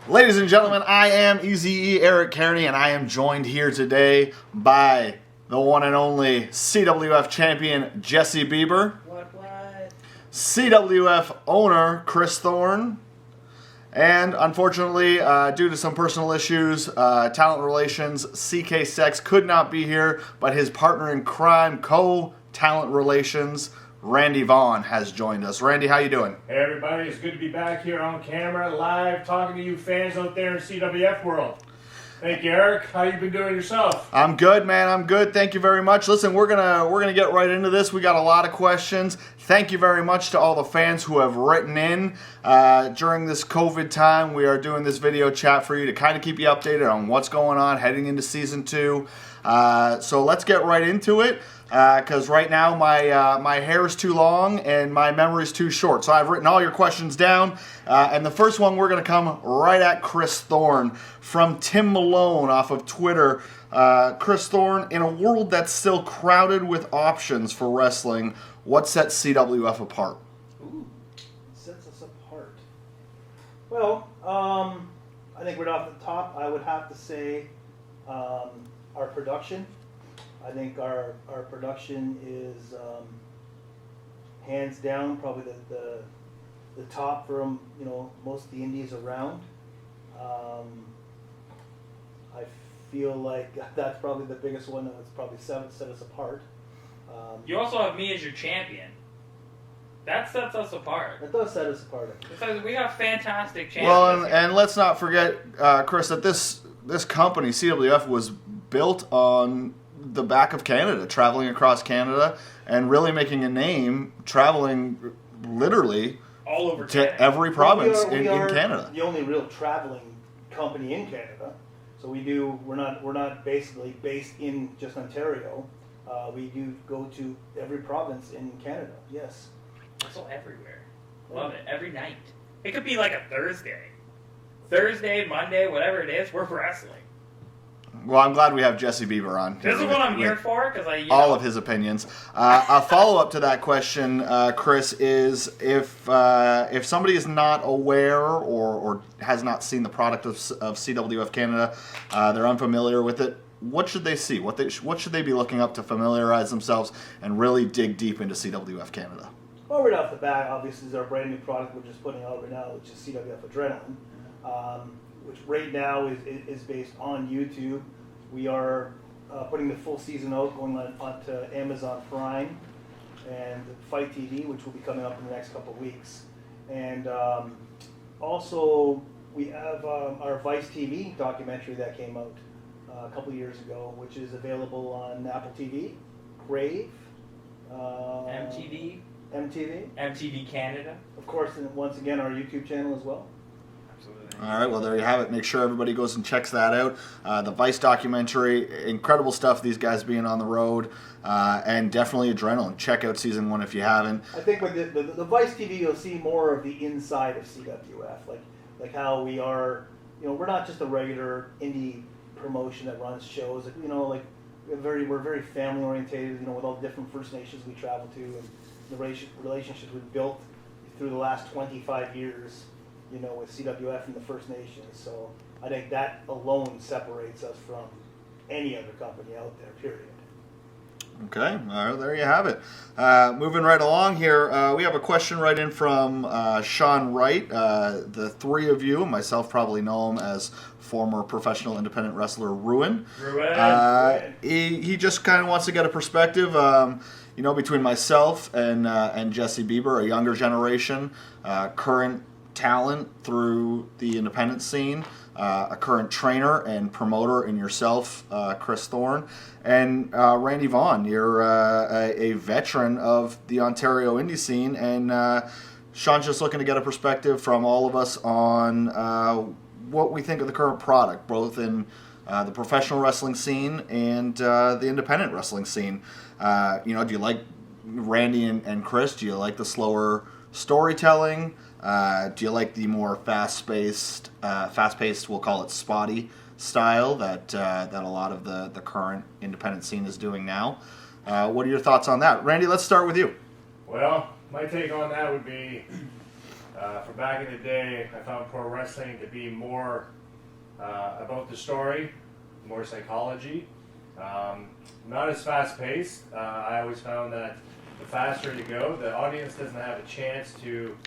Ladies and gentlemen, I am Eazy-E Eric Kearney, and I am joined here today by the one and only CWF champion Jesse Bieber, What? CWF owner Kryss Thorne, and unfortunately, due to some personal issues, talent relations, CK Sex could not be here, but his partner in crime, co-talent relations, Randy Vaughn, has joined us. Randy, how you doing? Hey everybody, it's good to be back here on camera, live, talking to you fans out there in CWF world. Thank you, Eric. How you been doing yourself? I'm good, man. I'm good. Thank you very much. Listen, we're gonna get right into this. We got a lot of questions. Thank you very much to all the fans who have written in during this COVID time. We are doing this video chat for you to kind of keep you updated on what's going on heading into season 2. So let's get right into it. Because right now my hair is too long and my memory is too short. So I've written all your questions down. And the first one, we're going to come right at Kryss Thorne from Tim Malone off of Twitter. Kryss Thorne, in a world that's still crowded with options for wrestling, what sets CWF apart? Ooh, sets us apart. Well, I think right off the top, I would have to say our production. I think our production is hands down probably the top from most of the indies around. I feel like that's probably the biggest one that's probably set us apart. You also have me as your champion. That sets us apart. It does set us apart. Because we got fantastic champions. Well, and let's not forget, Kryss, that this company, CWF, was built on the back of Canada, traveling across Canada and really making a name, traveling literally all over to Canada. every province in are Canada. The only real traveling company in Canada. So we're not basically based in just Ontario. We do go to every province in Canada. Yes. Also everywhere. Love it. Every night. It could be like a Thursday, Monday, whatever it is. We're wrestling. Well, I'm glad we have Jesse Bieber on. This is what I'm here for, because all of his opinions. A follow-up to that question, Kryss, is if somebody is not aware or has not seen the product of CWF Canada, they're unfamiliar with it. What should they see? What should they be looking up to familiarize themselves and really dig deep into CWF Canada? Well, right off the bat, obviously, is our brand new product we're just putting out right now, which is CWF Adrenaline, which right now is based on YouTube. We are putting the full season out, going onto Amazon Prime and Fight TV, which will be coming up in the next couple of weeks. And also, we have our Vice TV documentary that came out a couple of years ago, which is available on Apple TV, Crave, MTV Canada. Of course, and once again, our YouTube channel as well. All right, well, there you have it. Make sure everybody goes and checks that out. The Vice documentary, incredible stuff, these guys being on the road, and definitely Adrenaline. Check out season 1 if you haven't. I think with the Vice TV, you'll see more of the inside of CWF, like how we are. We're not just a regular indie promotion that runs shows. We're very family orientated. With all the different First Nations we travel to and the relationships we've built through the last 25 years. With CWF and the First Nations. So I think that alone separates us from any other company out there, period. Okay, all right, there you have it. Moving right along here, we have a question right in from Sean Wright. The three of you, myself probably know him as former professional independent wrestler Ruin. He just kind of wants to get a perspective, between myself and Jesse Bieber, a younger generation, current talent through the independent scene, a current trainer and promoter in yourself, Kryss Thorne, and Randy Vaughn. You're a veteran of the Ontario indie scene, and Sean's just looking to get a perspective from all of us on what we think of the current product, both in the professional wrestling scene and the independent wrestling scene. Do you like Randy and Kryss? Do you like the slower storytelling? Do you like the more fast-paced, we'll call it spotty style that a lot of the current independent scene is doing now? What are your thoughts on that? Randy, let's start with you. Well, my take on that would be From back in the day, I found pro wrestling to be more about the story, more psychology, not as fast paced. I always found that the faster you go, the audience doesn't have a chance to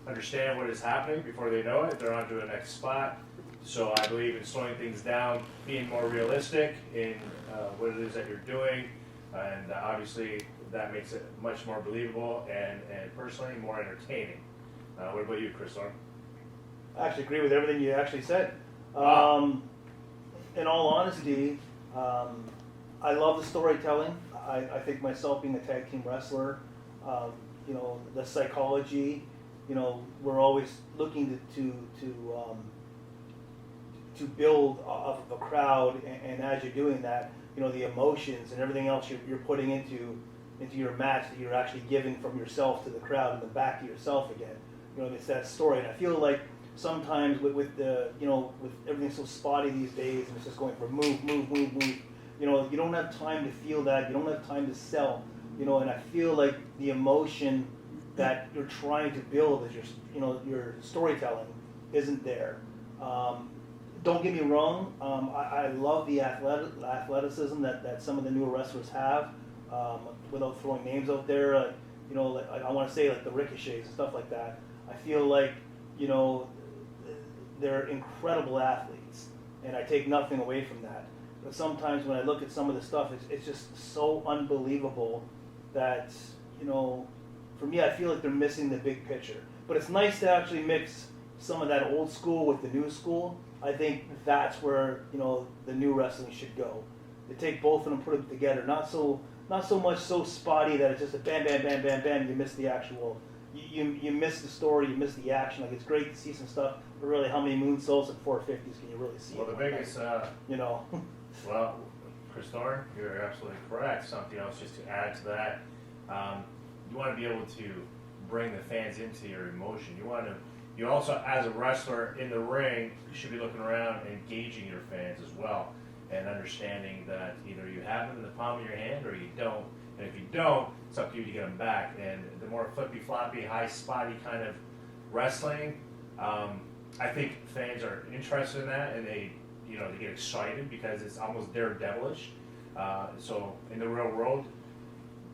understand what is happening before they know it. They're on to the next spot. So I believe in slowing things down, being more realistic in what it is that you're doing, and obviously that makes it much more believable and personally more entertaining. What about you, Kryss? I actually agree with everything you actually said. In all honesty, I love the storytelling. I think myself being a tag team wrestler, the psychology, we're always looking to build off of a crowd, and as you're doing that, the emotions and everything else you're putting into your match that you're actually giving from yourself to the crowd and then back to yourself again. It's that story, and I feel like sometimes with the with everything so spotty these days, and it's just going for move, you don't have time to feel that, you don't have time to sell, and I feel like the emotion that you're trying to build as your storytelling isn't there. Don't get me wrong, I love the athleticism that some of the newer wrestlers have, without throwing names out there, I want to say like the Ricochets and stuff like that. I feel like, they're incredible athletes, and I take nothing away from that. But sometimes when I look at some of the stuff, it's just so unbelievable that, for me, I feel like they're missing the big picture. But it's nice to actually mix some of that old school with the new school. I think that's where, the new wrestling should go. To take both of them, put them together, not so much so spotty that it's just a bam, bam, bam, bam, bam, you miss the actual, you miss the story, you miss the action. Like, it's great to see some stuff, but really, how many moonsaults and 450s can you really see? Well, the biggest, well, Kryss, you're absolutely correct. Something else just to add to that, you want to be able to bring the fans into your emotion. You also, as a wrestler in the ring, you should be looking around and gauging your fans as well, and understanding that either you have them in the palm of your hand or you don't. And if you don't, it's up to you to get them back. And the more flippy-floppy, high spotty kind of wrestling, I think fans are interested in that, and they get excited because it's almost daredevilish. So in the real world,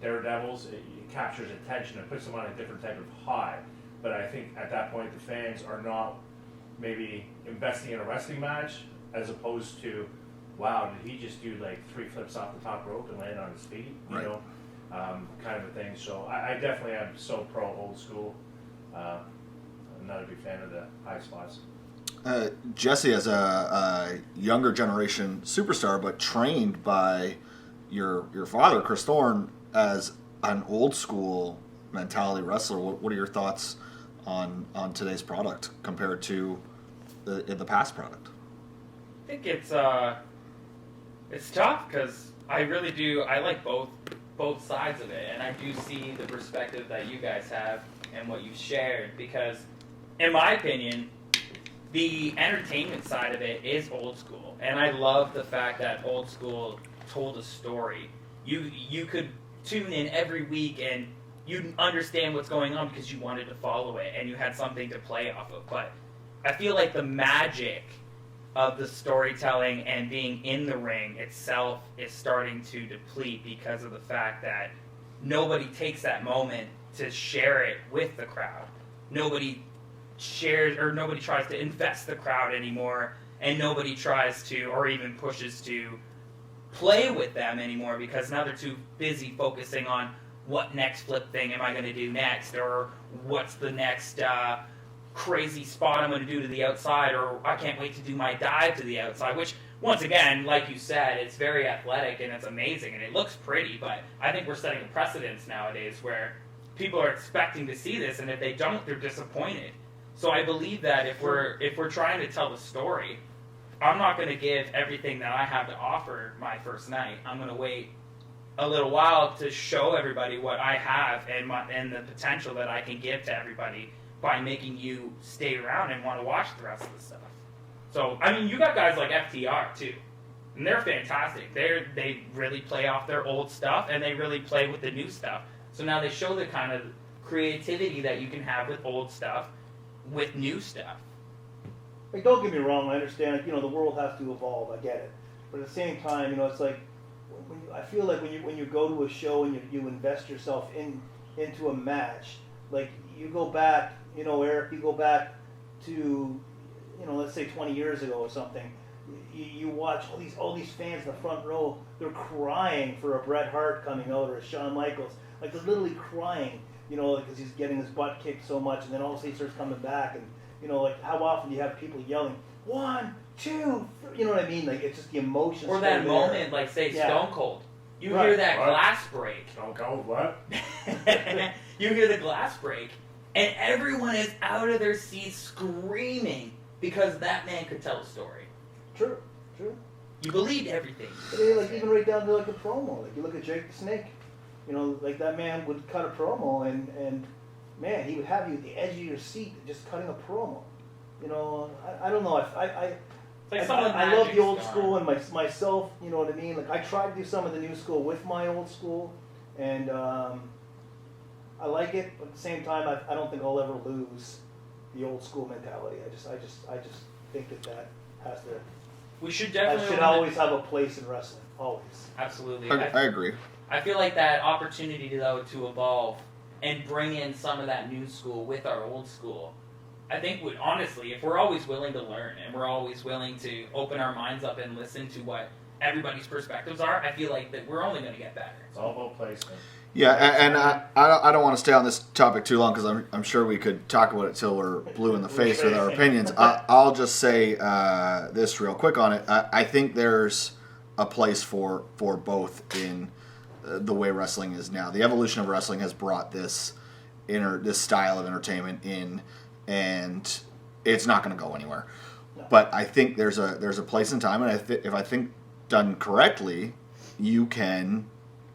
daredevils, it captures attention and puts them on a different type of high. But I think at that point, the fans are not maybe investing in a wrestling match, as opposed to, wow, did he just do like 3 flips off the top rope and land on his feet? Right. Kind of a thing. So I definitely am so pro old school. I'm not a big fan of the high spots. Jesse, as a younger generation superstar, but trained by your father, Kryss Thorne, as an old school mentality wrestler, what are your thoughts on today's product compared to the past product? I think it's tough because I really do. I like both sides of it, and I do see the perspective that you guys have and what you've shared. Because, in my opinion, the entertainment side of it is old school, and I love the fact that old school told a story. You could tune in every week and you understand what's going on because you wanted to follow it and you had something to play off of. But I feel like the magic of the storytelling and being in the ring itself is starting to deplete because of the fact that nobody takes that moment to share it with the crowd. Nobody shares, or nobody tries to invest the crowd anymore, and nobody tries to, or even pushes to, play with them anymore because now they're too busy focusing on what next flip thing am I going to do next, or what's the next crazy spot I'm going to do to the outside, or I can't wait to do my dive to the outside, which, once again, like you said, it's very athletic and it's amazing and it looks pretty, but I think we're setting a precedence nowadays where people are expecting to see this, and if they don't, they're disappointed. So I believe that if we're trying to tell the story, I'm not going to give everything that I have to offer my first night. I'm going to wait a little while to show everybody what I have and the potential that I can give to everybody by making you stay around and want to watch the rest of the stuff. So, I mean, you got guys like FTR, too. And they're fantastic. They really play off their old stuff, and they really play with the new stuff. So now they show the kind of creativity that you can have with old stuff, with new stuff. Like, don't get me wrong, I understand, like, the world has to evolve, I get it. But at the same time, it's like, I feel like when you go to a show and you invest yourself into a match, like, you go back, Eric, you go back to, let's say 20 years ago or something, you watch all these fans in the front row, they're crying for a Bret Hart coming out or a Shawn Michaels. Like, they're literally crying, because he's getting his butt kicked so much, and then all of a sudden he starts coming back, and like, how often do you have people yelling, 1, 2, 3, you know what I mean? Like, it's just the emotion. Or that moment, like, say, Stone Cold. You hear that glass break. Stone Cold, what? You hear the glass break, and everyone is out of their seats screaming because that man could tell a story. True. You believed everything. But like, even right down to like a promo. Like, you look at Jake the Snake. Like, that man would cut a promo, and man, he would have you at the edge of your seat just cutting a promo. I don't know. I love the old school and myself. You know what I mean? Like, I tried to do some of the new school with my old school, and I like it. But at the same time, I don't think I'll ever lose the old school mentality. I just think that has to. We should definitely. That should always have a place in wrestling. Always. Absolutely. I agree. I feel like that opportunity, though, to evolve and bring in some of that new school with our old school, I think would, honestly, if we're always willing to learn and we're always willing to open our minds up and listen to what everybody's perspectives are, I feel like that we're only going to get better. It's all about placement. Yeah, and I don't want to stay on this topic too long because I'm sure we could talk about it till we're blue in the face with our opinions. I'll just say this real quick on it. I think there's a place for both in the way wrestling is now. The evolution of wrestling has brought this style of entertainment in, and it's not going to go anywhere. No. But I think there's a place and time, and if I think done correctly, you can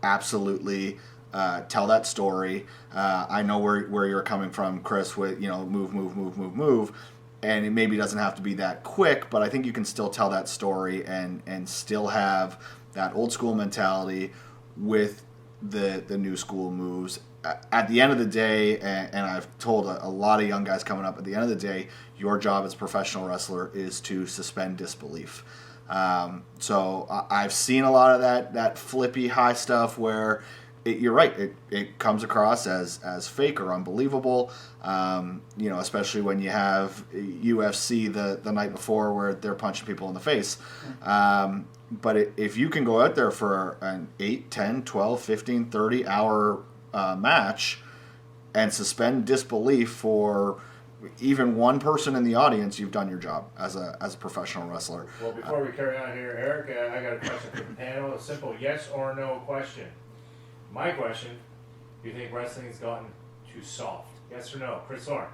absolutely tell that story. I know where you're coming from, Kryss, with move, and it maybe doesn't have to be that quick, but I think you can still tell that story and still have that old school mentality with the new school moves. At the end of the day, and I've told a lot of young guys coming up, at the end of the day, your job as a professional wrestler is to suspend disbelief. So I've seen a lot of that flippy high stuff where you're right, it comes across as fake or unbelievable, especially when you have UFC the night before where they're punching people in the face. But if you can go out there for an 8, 10, 12, 15, 30 hour match and suspend disbelief for even one person in the audience, you've done your job as a professional wrestler. Well, before we carry on here, Eric, I got a question for the panel. A simple yes or no question. My question, do you think wrestling has gotten too soft? Yes or no? Kryss Orr.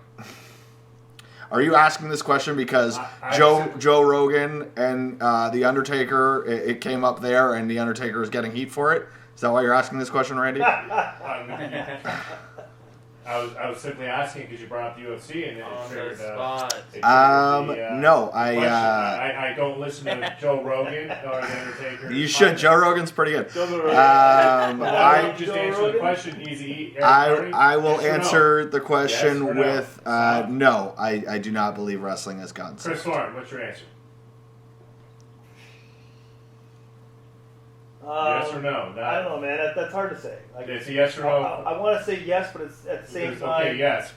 Are you asking this question because Joe Rogan and The Undertaker, it came up there and The Undertaker is getting heat for it? Is that why you're asking this question, Randy? I was simply asking because you brought up the UFC and it triggered. No, I don't listen to Joe Rogan or The Undertaker. You should. Joe Rogan's pretty good. I just answer the question. Easy. I will answer the question with no. I do not believe wrestling has gotten soft. Kryss Orr, what's your answer? Yes or no? I don't know, man. That's hard to say. Like, it's a yes or no. I want to say yes, but it's at the same time. Okay, yes.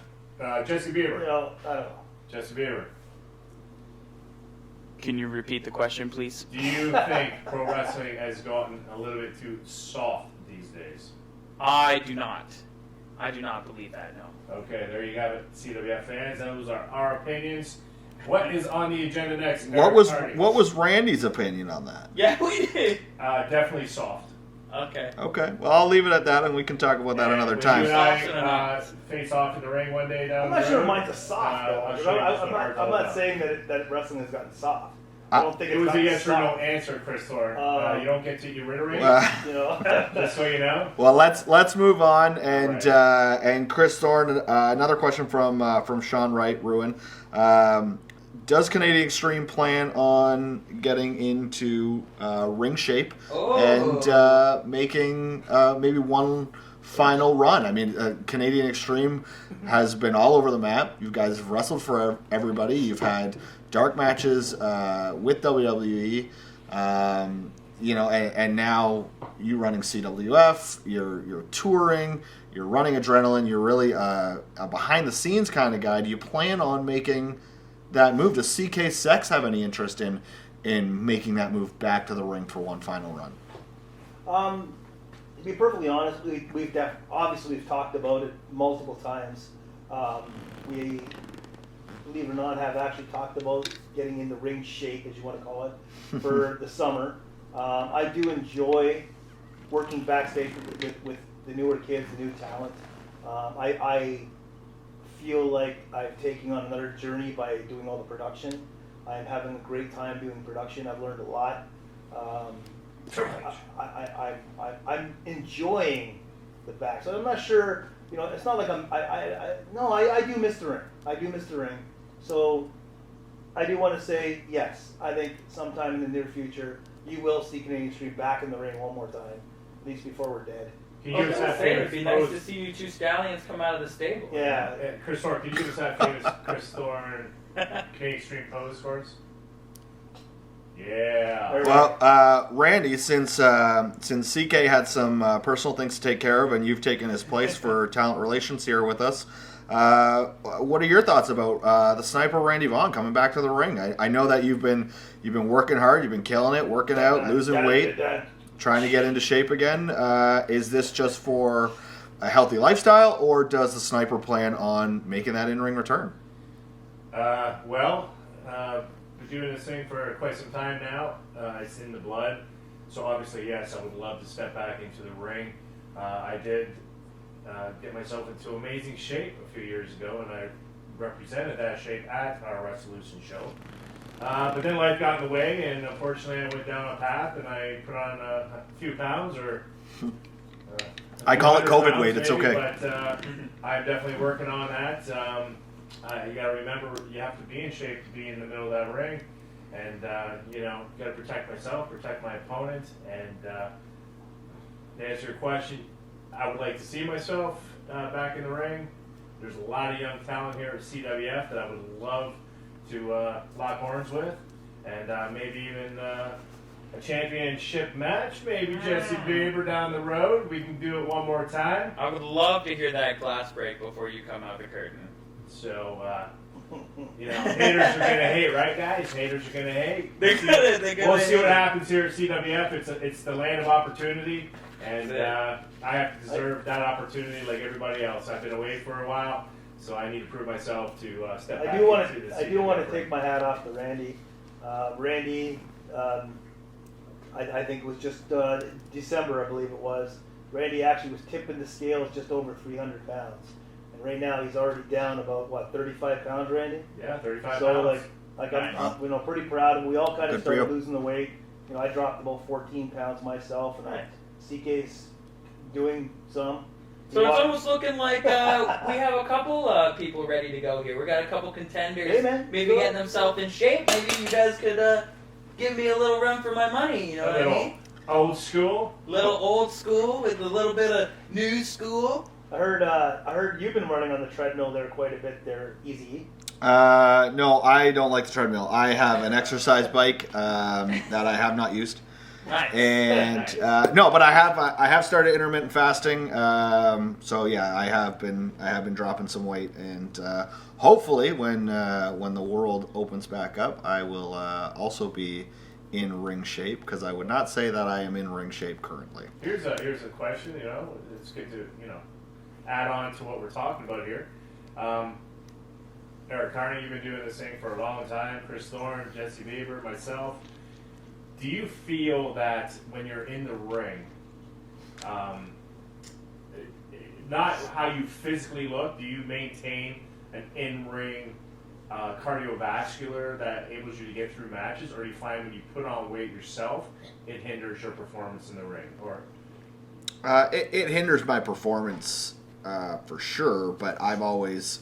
Jesse Bieber. I don't know. Jesse Bieber. Can you repeat the question, please? Do you think pro wrestling has gotten a little bit too soft these days? I do not. I do not believe that, no. Okay, there you have it, CWF fans. Those are our opinions. What is on the agenda next? What was Randy's opinion on that? Yeah, we did. Definitely soft. Okay. Okay. Well, I'll leave it at that, and we can talk about that another time. You and I face off in the ring one day down the road. I'm not sure mine's a soft, though. I'm not saying that wrestling has gotten soft. I don't think it was a yes or no answer, Kryss Orr. You don't get to reiterate. Just so you know. Well, let's move on, and Kryss Orr, another question from Sean Wright, Ruin. Does Canadian Extreme plan on getting into ring shape and making maybe one final run. I mean, Canadian Extreme has been all over the map. You guys have wrestled for everybody. You've had dark matches with WWE. And now you running CWF. You're touring. You're running Adrenaline. You're really a behind the scenes kind of guy. Do you plan on making that move? Does CK Sex have any interest in making that move back to the ring for one final run? To be perfectly honest, obviously we've talked about it multiple times. We, believe it or not, have actually talked about getting in the ring shape, as you want to call it, for the summer. I do enjoy working backstage with the newer kids, the new talent. I feel like I'm taking on another journey by doing all the production. I'm having a great time doing production. I've learned a lot. I'm enjoying the back. So I'm not sure, it's not like I do miss the ring. I do miss the ring. So I do want to say, yes, I think sometime in the near future, you will see Canadian Extreme back in the ring one more time, at least before we're dead. Can you give us that It'd famous be nice pose? to see you two stallions come out of the stable. Yeah. Chris Thorne, can you give us that famous Chris Thorne Canadian Extreme pose for us? Yeah. Well, Randy, since CK had some personal things to take care of, and you've taken his place for talent relations here with us, what are your thoughts about the sniper Randy Vaughn coming back to the ring? I know that you've been working hard, you've been killing it, working out, losing weight, trying to get into shape again. Is this just for a healthy lifestyle, or does the sniper plan on making that in-ring return? Been doing this thing for quite some time now. It's in the blood. So obviously, yes, I would love to step back into the ring. I did get myself into amazing shape a few years ago, and I represented that shape at our Resolution show. But then life got in the way, and unfortunately I went down a path, and I put on a few pounds, or I call it COVID pounds weight, it's maybe, okay. But I'm definitely working on that. You got to remember, you have to be in shape to be in the middle of that ring, and got to protect myself, protect my opponent, and to answer your question, I would like to see myself back in the ring. There's a lot of young talent here at CWF that I would love to lock horns with, and maybe even a championship match, maybe Jesse Bieber down the road. We can do it one more time. I would love to hear that glass break before you come out the curtain. So, haters are going to hate, right, guys? Haters are going to hate. They're gonna We'll see what happens here at CWF. It's the land of opportunity, and I have to deserve that opportunity like everybody else. I've been away for a while, so I need to prove myself to step back into this. I do want to take my hat off to Randy. Randy, I think it was just December, I believe it was. Randy actually was tipping the scales just over 300 pounds. Right now he's already down about 35 pounds, Randy. Yeah, 35 so pounds. I'm pretty proud, and we all kind of Good for started you. losing the weight. I dropped about 14 pounds myself, and CK's doing some. So it's almost looking like we have a couple people ready to go here. We got a couple contenders, Hey, man, maybe getting themselves in shape. Maybe you guys could give me a little run for my money. You know what I mean? Old school. Little old school with a little bit of new school. I heard you've been running on the treadmill there quite a bit there, Easy. No, I don't like the treadmill. I have an exercise bike that I have not used. Nice. And Nice. no, but I have started intermittent fasting. So yeah, I have been dropping some weight, and hopefully when the world opens back up, I will also be in ring shape, because I would not say that I am in ring shape currently. Here's a question. It's good to add on to what we're talking about here. Eric Carney, you've been doing this thing for a long time. Chris Thorne, Jesse Bieber, myself. Do you feel that when you're in the ring, not how you physically look, do you maintain an in-ring cardiovascular that enables you to get through matches, or do you find when you put on weight yourself, it hinders your performance in the ring? Or it hinders my performance for sure, but I've always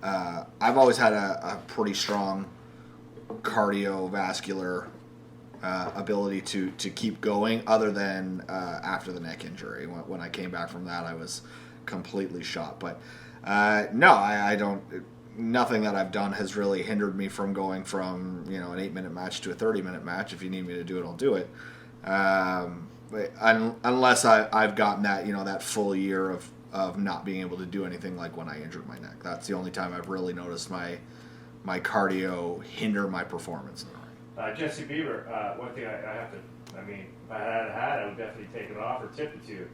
had a pretty strong cardiovascular ability to keep going, other than after the neck injury. When I came back from that, I was completely shot. But no, I don't. Nothing that I've done has really hindered me from going from an 8-minute match to a 30-minute match. If you need me to do it, I'll do it. But unless I've gotten that that full year of not being able to do anything, like when I injured my neck. That's the only time I've really noticed my cardio hinder my performance in the ring. Jesse Bieber, one thing I have to, if I had a hat, I would definitely take it off or tip it to you.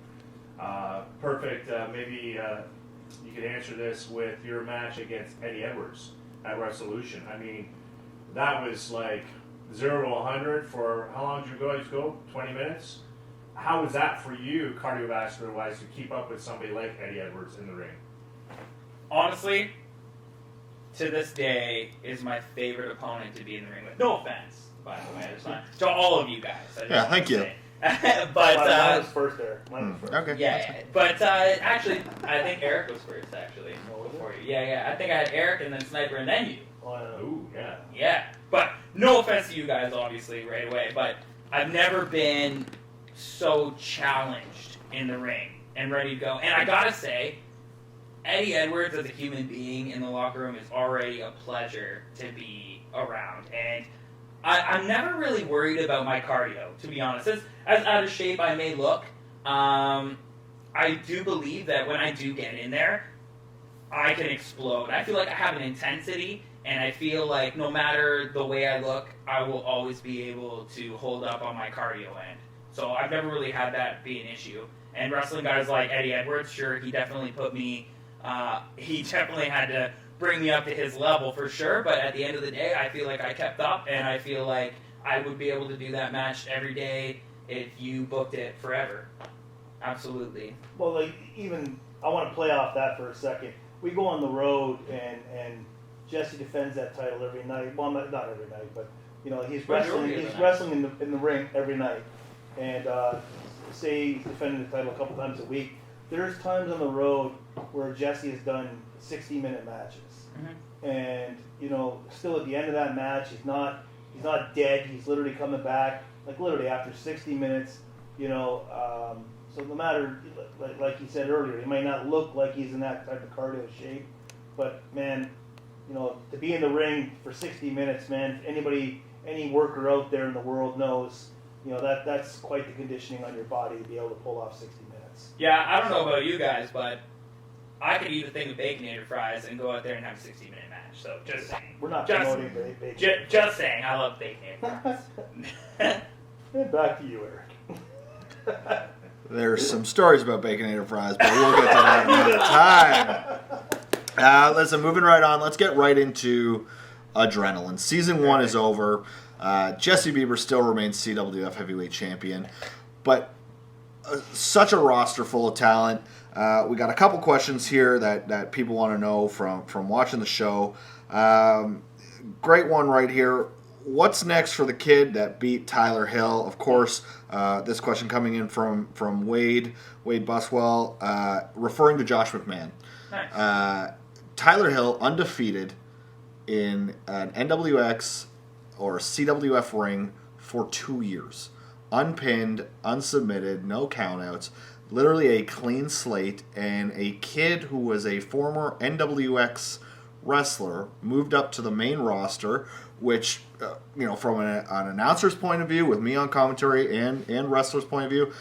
Perfect, maybe you could answer this with your match against Eddie Edwards at Resolution. That was like 0 to 100 for, how long did you guys go? 20 minutes? How was that for you, cardiovascular-wise, to keep up with somebody like Eddie Edwards in the ring? Honestly, to this day, is my favorite opponent to be in the ring with. No offense, by the way. It's not, to all of you guys. Yeah, thank you. But mine was first there. Mine was first. Okay. yeah, but actually, I think Eric was first. Actually, before you. Yeah. I think I had Eric and then Sniper and then you. Ooh, yeah. Yeah, but no offense to you guys, obviously, right away. But I've never been so challenged in the ring and ready to go. And I gotta say, Eddie Edwards as a human being in the locker room is already a pleasure to be around. And I'm never really worried about my cardio, to be honest. As out of shape I may look, I do believe that when I do get in there, I can explode. I feel like I have an intensity, and I feel like no matter the way I look, I will always be able to hold up on my cardio end. So I've never really had that be an issue. And wrestling guys like Eddie Edwards, sure, he definitely put me, he definitely had to bring me up to his level for sure, but at the end of the day, I feel like I kept up, and I feel like I would be able to do that match every day if you booked it forever. Absolutely. Well, like, even, I want to play off that for a second. We go on the road, and Jesse defends that title every night. Well, not every night, but, he's wrestling in the ring every night. And say he's defending the title a couple times a week. There's times on the road where Jesse has done 60-minute matches. Mm-hmm. And, still at the end of that match, he's not dead. He's literally coming back, like literally after 60 minutes, so no matter, like he said earlier, he might not look like he's in that type of cardio shape, but man, to be in the ring for 60 minutes, man, any worker out there in the world knows, that's quite the conditioning on your body to be able to pull off 60 minutes. Yeah, I don't know about you guys, but I could eat a thing of Baconator fries and go out there and have a 60-minute match. So just saying. We're not promoting bacon. Just saying, I love Baconator fries. And back to you, Eric. There's some stories about Baconator fries, but we'll get to that another time. Listen, moving right on, let's get right into Adrenaline. Season 1 is over. Jesse Bieber still remains CWF Heavyweight Champion, but such a roster full of talent. We got a couple questions here that people want to know from watching the show. Great one right here. What's next for the kid that beat Tyler Hill? Of course, this question coming in from Wade Buswell, referring to Josh McMahon. Nice. Tyler Hill, undefeated in an NWX or CWF ring for 2 years. Unpinned, unsubmitted, no countouts, literally a clean slate, and a kid who was a former NWX wrestler moved up to the main roster, which, from an announcer's point of view, with me on commentary and wrestler's point of view,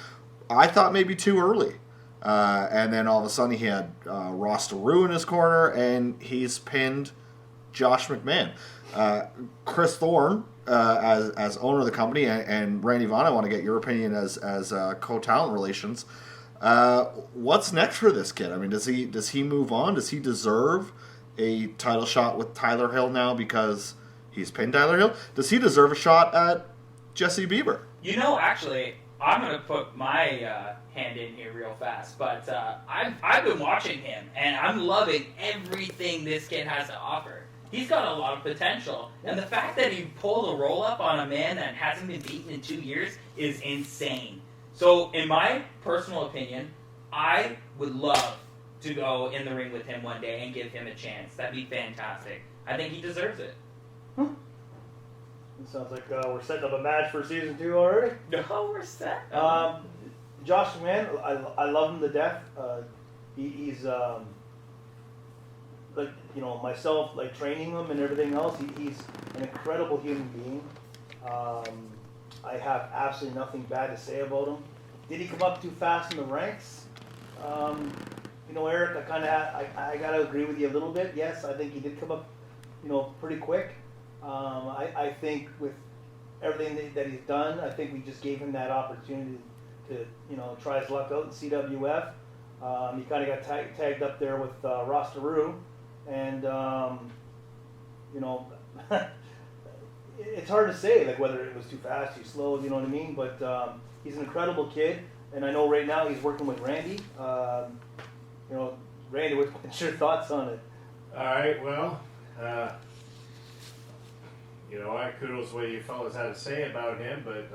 I thought maybe too early. And then all of a sudden he had Ross DeRue in his corner, and he's pinned Josh McMahon. Chris Thorne, as owner of the company, and Randy Vaughn, I want to get your opinion as co-talent relations. What's next for this kid? I mean, does he move on? Does he deserve a title shot with Tyler Hill now because he's pinned Tyler Hill? Does he deserve a shot at Jesse Bieber? Actually, I'm going to put my hand in here real fast, but I've been watching him, and I'm loving everything this kid has to offer. He's got a lot of potential, and the fact that he pulled a roll-up on a man that hasn't been beaten in 2 years is insane. So, in my personal opinion, I would love to go in the ring with him one day and give him a chance. That'd be fantastic. I think he deserves it. It sounds like we're setting up a match for season 2 already. No, we're set. Josh McMahon, I love him to death. He's like, you know, myself, like training him and everything else. He's an incredible human being. I have absolutely nothing bad to say about him. Did he come up too fast in the ranks? You know, Eric, I gotta agree with you a little bit. Yes, I think he did come up, you know, pretty quick. I think with everything that he's done, I think we just gave him that opportunity to, you know, try his luck out in CWF. He kind of got tagged up there with Ross Theroux, and you know, it's hard to say like whether it was too fast, too slow. You know what I mean? But he's an incredible kid, and I know right now he's working with Randy. You know, Randy, what's your thoughts on it? All right, well, you know, I kudos what you fellas had to say about him, but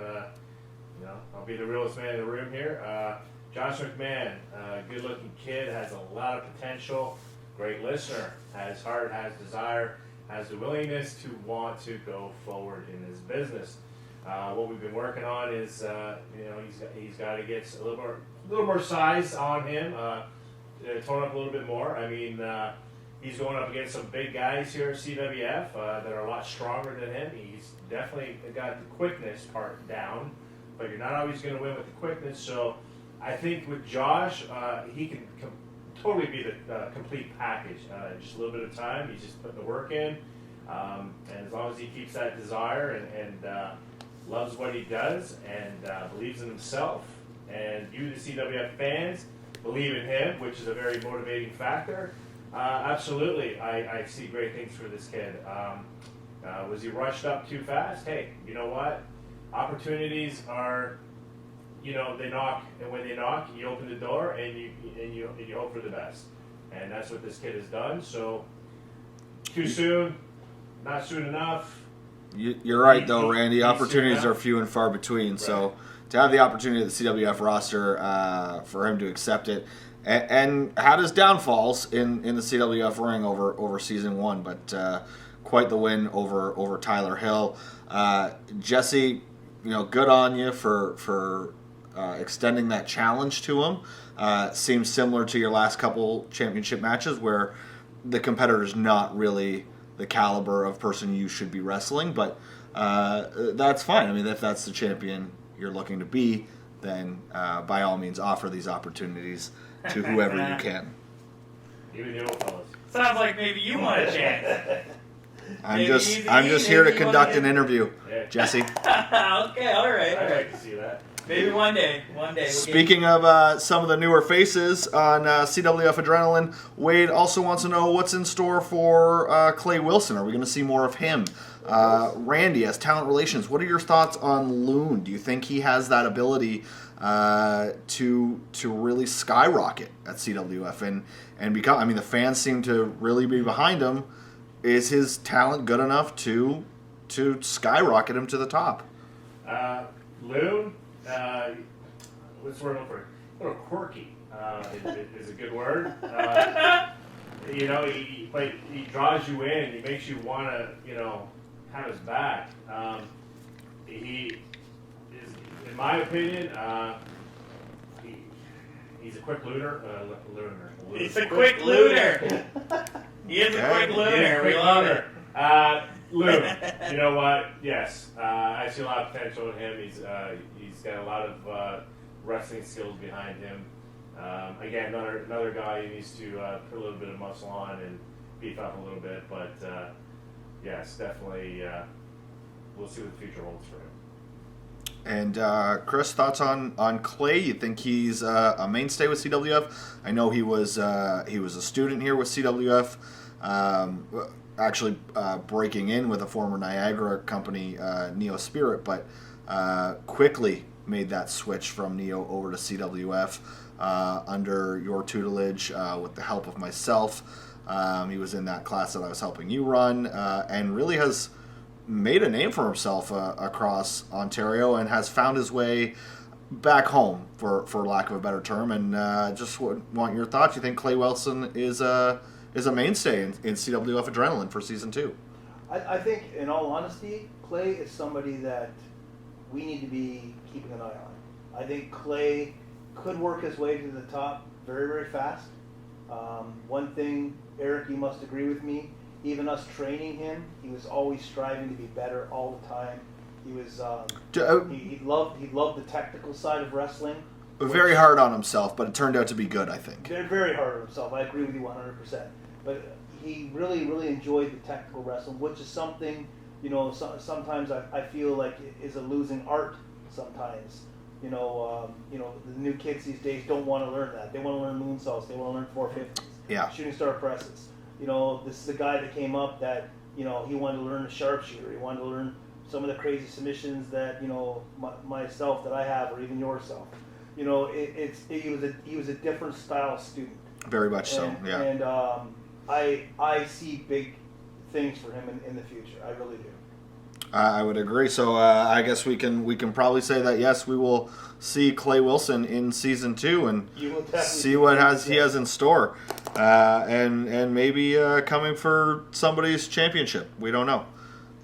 you know, I'll be the realest man in the room here. Josh McMahon, good-looking kid, has a lot of potential, great listener, has heart, has desire, has the willingness to want to go forward in his business. What we've been working on is, you know, he's got to get a little more size on him, tone up a little bit more. I mean, he's going up against some big guys here at CWF that are a lot stronger than him. He's definitely got the quickness part down, but you're not always going to win with the quickness. So I think with Josh, he can totally be the complete package. Just a little bit of time. He's just putting the work in. And as long as he keeps that desire and loves what he does and believes in himself, and you, the CWF fans, believe in him, which is a very motivating factor, absolutely, I see great things for this kid. Was he rushed up too fast? Hey, you know what? Opportunities are, you know, they knock, and when they knock, you open the door and you hope for the best, and that's what this kid has done. So, too soon, not soon enough. You're right, though, Randy. Opportunities are few and far between. Right. So to have the opportunity of the CWF roster, for him to accept it, and had his downfalls in the CWF ring over season 1, but quite the win over Tyler Hill. Jesse, you know, good on you for extending that challenge to him. Seems similar to your last couple championship matches where the competitor's not really the caliber of person you should be wrestling, but that's fine. I mean, if that's the champion you're looking to be, then by all means offer these opportunities to whoever you can. Even the old fellas. Sounds like maybe you want a chance. I'm just here to conduct an interview, Jesse. Okay, all right. I'd like to see that. Maybe one day. Speaking of some of the newer faces on CWF Adrenaline, Wade also wants to know what's in store for Clay Wilson. Are we going to see more of him? Randy, as talent relations, what are your thoughts on Loon? Do you think he has that ability to really skyrocket at CWF and become? I mean, the fans seem to really be behind him. Is his talent good enough to skyrocket him to the top? Loon, what's the word for? A little quirky is a good word. You know, he draws you in. He makes you want to, you know, have his back. He is, in my opinion, he's a quick looter. He's a quick looter. He is a quick looter. We love it. Loon, you know what? Yes, I see a lot of potential in him. He's got a lot of wrestling skills behind him. Again, another guy who needs to put a little bit of muscle on and beef up a little bit. But yes, definitely, we'll see what the future holds for him. And Kryss, thoughts on Clay? You think he's a mainstay with CWF? I know he was a student here with CWF. Actually breaking in with a former Niagara company, Neo Spirit, but quickly made that switch from Neo over to CWF under your tutelage with the help of myself. He was in that class that I was helping you run, and really has made a name for himself across Ontario and has found his way back home, for lack of a better term. And just want your thoughts. You think Clay Wilson is a mainstay in CWF Adrenaline for season 2? I think, in all honesty, Clay is somebody that we need to be keeping an eye on. I think Clay could work his way to the top very, very fast. One thing, Eric, you must agree with me, even us training him, he was always striving to be better all the time. He was, he loved the technical side of wrestling. Very hard on himself, but it turned out to be good, I think. They're very hard on himself. I agree with you 100%. But he really, really enjoyed the technical wrestling, which is something, sometimes I feel like is a losing art sometimes. The new kids these days don't want to learn that. They want to learn moonsaults. They want to learn 450s. Yeah. Shooting star presses. This is a guy that came up that, he wanted to learn a sharpshooter. He wanted to learn some of the crazy submissions that, myself that I have, or even yourself. He was a different style student. Very much so, yeah. And I see big things for him in the future. I really do. I would agree. So I guess we can probably say that yes, we will see Clay Wilson in season 2 and see what he has in store, and maybe coming for somebody's championship. We don't know.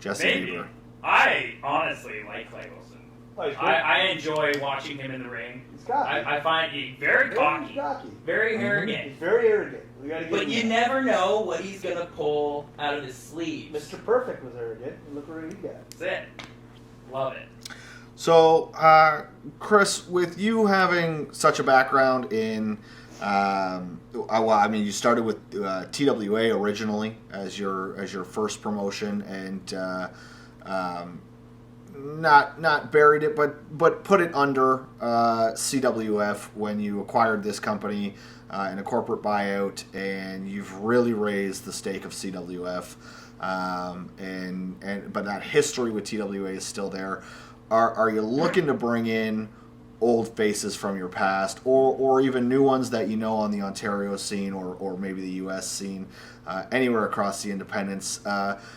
Jesse Maybe. Bieber. I honestly like Clay Wilson. Oh, I enjoy watching him in the ring. He's cocky. I find he very cocky, very arrogant. He's very arrogant. We gotta give But him you that. never know what he's gonna pull out of his sleeves. Mr. Perfect was arrogant. Look where he got. That's it. Love it. So, Kryss, with you having such a background in, you started with TWA originally as your first promotion, and not buried it, but put it under CWF when you acquired this company in a corporate buyout, and you've really raised the stake of CWF, but that history with TWA is still there. Are you looking to bring in old faces from your past, or even new ones that on the Ontario scene, or maybe the U.S. scene, anywhere across the independents?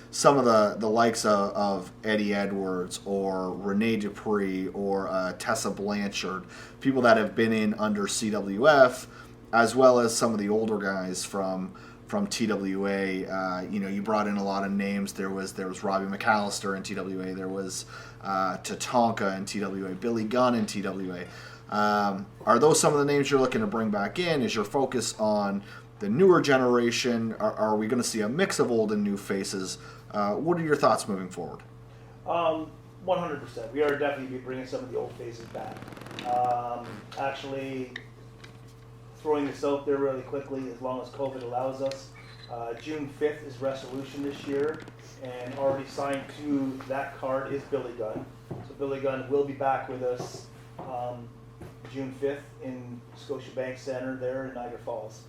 Some of the likes of Eddie Edwards or Rene Dupree or Tessa Blanchard, people that have been in under CWF, as well as some of the older guys from TWA. You brought in a lot of names. There was Robbie McAllister in TWA. There was Tatanka in TWA. Billy Gunn in TWA. Are those some of the names you're looking to bring back in? Is your focus on the newer generation? Are we going to see a mix of old and new faces? What are your thoughts moving forward? 100%. We are definitely bringing some of the old faces back. Actually, throwing this out there really quickly, as long as COVID allows us, June 5th is Resolution this year, and already signed to that card is Billy Gunn. So Billy Gunn will be back with us June 5th in Scotiabank Center there in Niagara Falls.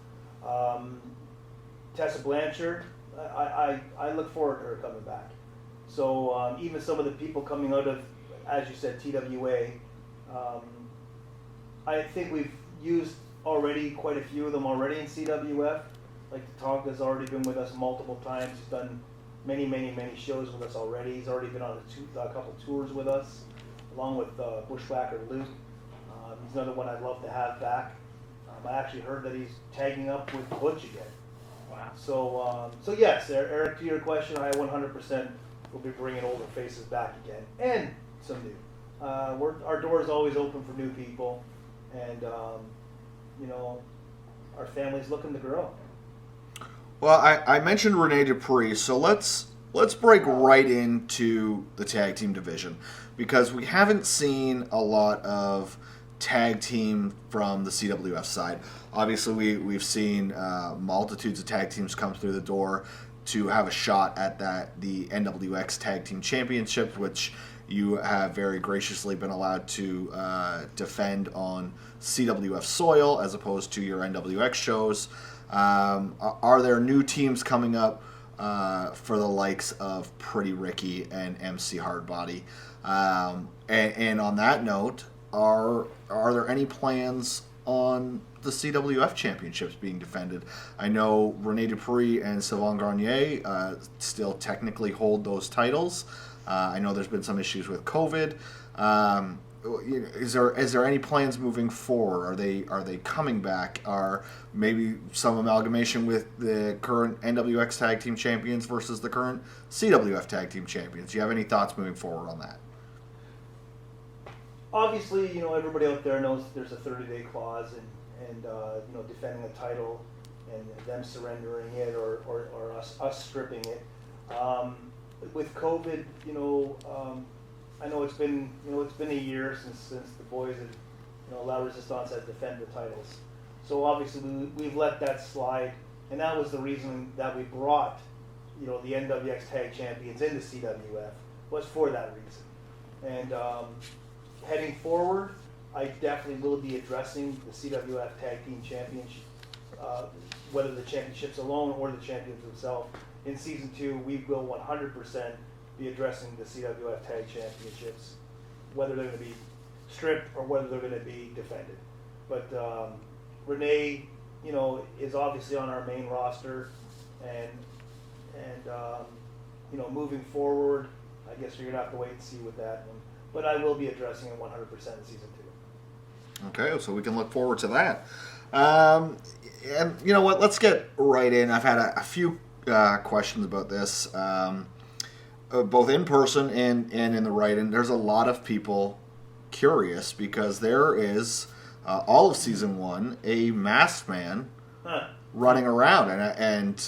Tessa Blanchard, I look forward to her coming back. So even some of the people coming out of, as you said, TWA, I think we've used already quite a few of them already in CWF. Like Tatanka's already been with us multiple times. He's done many shows with us already. He's already been on a couple tours with us, along with Bushwhacker Luke. He's another one I'd love to have back. I actually heard that he's tagging up with Butch again. Wow. So yes, Eric, to your question, I 100% will be bringing older faces back again, and some new. Our door is always open for new people, and our family's looking to grow. Well, I mentioned Rene Dupree, so let's break right into the tag team division, because we haven't seen a lot of tag team from the CWF side. Obviously, we've seen multitudes of tag teams come through the door to have a shot at the NWX Tag Team Championship, which you have very graciously been allowed to defend on CWF soil as opposed to your NWX shows. Are there new teams coming up for the likes of Pretty Ricky and MC Hardbody? And on that note, are there any plans on the CWF championships being defended? I know Rene Dupree and Sylvain Grenier still technically hold those titles. I know there's been some issues with COVID. Is there any plans moving forward? Are they coming back? Are maybe some amalgamation with the current NWX Tag Team Champions versus the current CWF Tag Team Champions? Do you have any thoughts moving forward on that? Obviously, everybody out there knows there's a 30-day clause, and defending a title and them surrendering it or us stripping it. With COVID, I know it's been a year since the boys had, La Resistance has defended the titles. So obviously we've let that slide, and that was the reason that we brought, the NWX Tag Champions into CWF, was for that reason. And heading forward, I definitely will be addressing the CWF Tag Team Championship, whether the championships alone or the champions themselves. In Season 2, we will 100% be addressing the CWF Tag Championships, whether they're going to be stripped or whether they're going to be defended. But Renee, is obviously on our main roster, and moving forward, I guess you're going to have to wait and see with that one. But I will be addressing it 100% in Season 2. Okay, so we can look forward to that. And you know what? Let's get right in. I've had a few questions about this, both in person and in the write-in. There's a lot of people curious because there is, all of Season 1, a masked man running around. And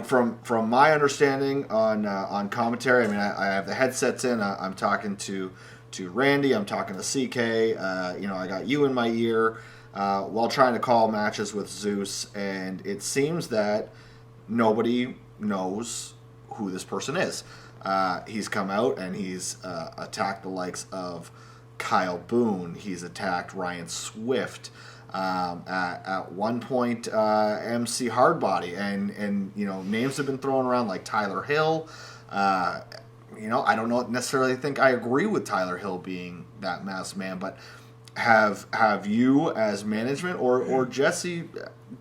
from my understanding on commentary, I mean, I have the headsets in. I'm talking to Randy. I'm talking to CK. I got you in my ear while trying to call matches with Zeus, and it seems that nobody knows who this person is. He's come out and he's attacked the likes of Kyle Boone. He's attacked Ryan Swift. At one point, MC Hardbody, and names have been thrown around like Tyler Hill. I don't necessarily think I agree with Tyler Hill being that masked man, but have you as management or Jesse,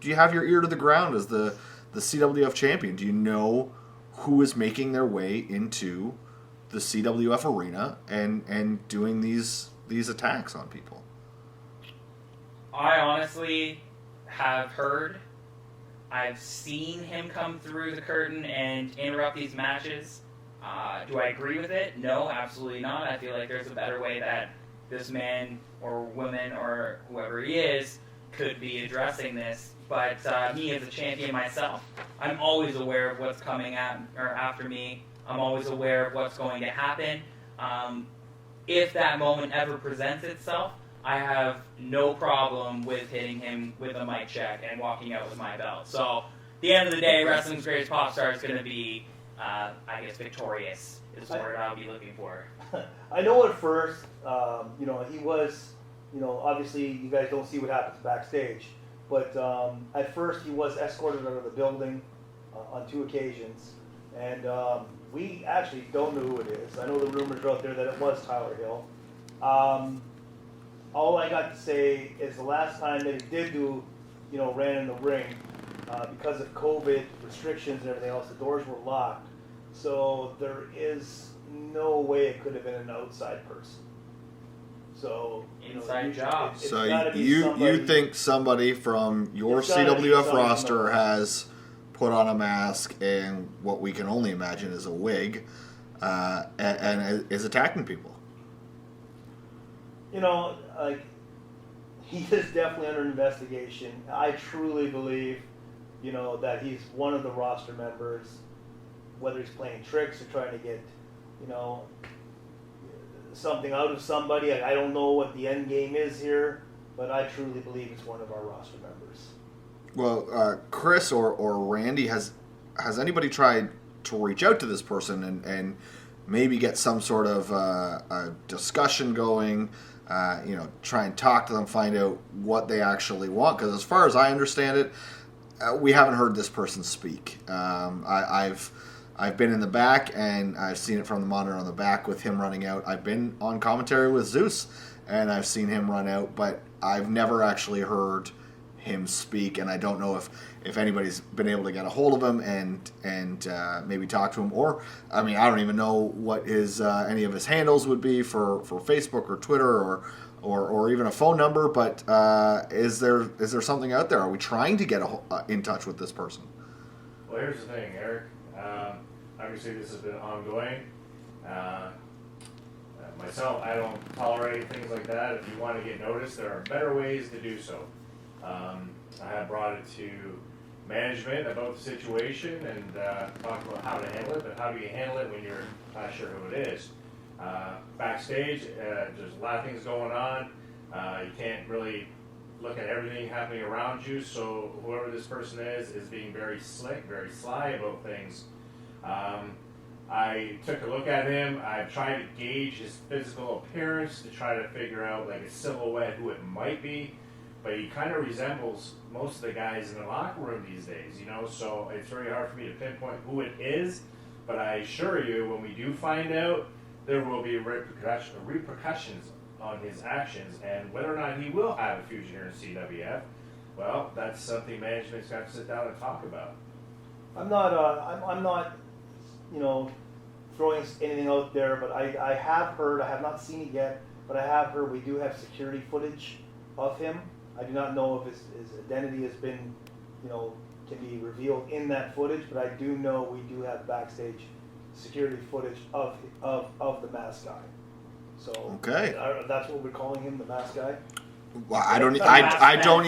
do you have your ear to the ground as the CWF champion? Do you know who is making their way into the CWF arena and doing these attacks on people? I honestly have heard. I've seen him come through the curtain and interrupt these matches. Do I agree with it? No, absolutely not. I feel like there's a better way that this man or woman or whoever he is could be addressing this. But me as a champion myself, I'm always aware of what's coming after me. I'm always aware of what's going to happen. If that moment ever presents itself, I have no problem with hitting him with a mic check and walking out with my belt. So, at the end of the day, wrestling's greatest pop star is going to be, victorious is the word I'll be looking for. I know at first, he was, obviously you guys don't see what happens backstage, but at first he was escorted out of the building on 2 occasions, and we actually don't know who it is. I know the rumors are out there that it was Tyler Hill. All I got to say is the last time that he did ran in the ring, because of COVID restrictions and everything else, the doors were locked. So there is no way it could have been an outside person. So inside job. So you think somebody from your CWF roster has put on a mask and what we can only imagine is a wig, and is attacking people? He is definitely under investigation. I truly believe, that he's one of the roster members, whether he's playing tricks or trying to get, something out of somebody. I don't know what the end game is here, but I truly believe it's one of our roster members. Well, Kryss or Randy, has anybody tried to reach out to this person and maybe get some sort of a discussion going? Try and talk to them, find out what they actually want. Because as far as I understand it, we haven't heard this person speak. I've been in the back and I've seen it from the monitor on the back with him running out. I've been on commentary with Zeus and I've seen him run out, but I've never actually heard him speak, and I don't know if anybody's been able to get a hold of him and maybe talk to him, or I mean, I don't even know what his any of his handles would be for Facebook or Twitter or even a phone number. But is there something out there? Are we trying to get in touch with this person? Well, here's the thing, Eric. Obviously, this has been ongoing. Myself, I don't tolerate things like that. If you want to get noticed, there are better ways to do so. I have brought it to management about the situation and talked about how to handle it, but how do you handle it when you're not sure who it is? Backstage, there's a lot of things going on. You can't really look at everything happening around you, so whoever this person is being very slick, very sly about things. I took a look at him. I've tried to gauge his physical appearance to try to figure out like a silhouette who it might be, but he kind of resembles most of the guys in the locker room these days, you know, so it's very hard for me to pinpoint who it is, but I assure you when we do find out, there will be repercussions on his actions, and whether or not he will have a future here in CWF, well, that's something management's got to sit down and talk about. I'm not, you know, throwing anything out there, but I have heard, I have not seen it yet, but I have heard we do have security footage of him. I do not know if his identity has been, you know, can be revealed in that footage, but I do know we do have backstage security footage of the mask guy. So okay, that's what we're calling him, the mask guy. Well, I don't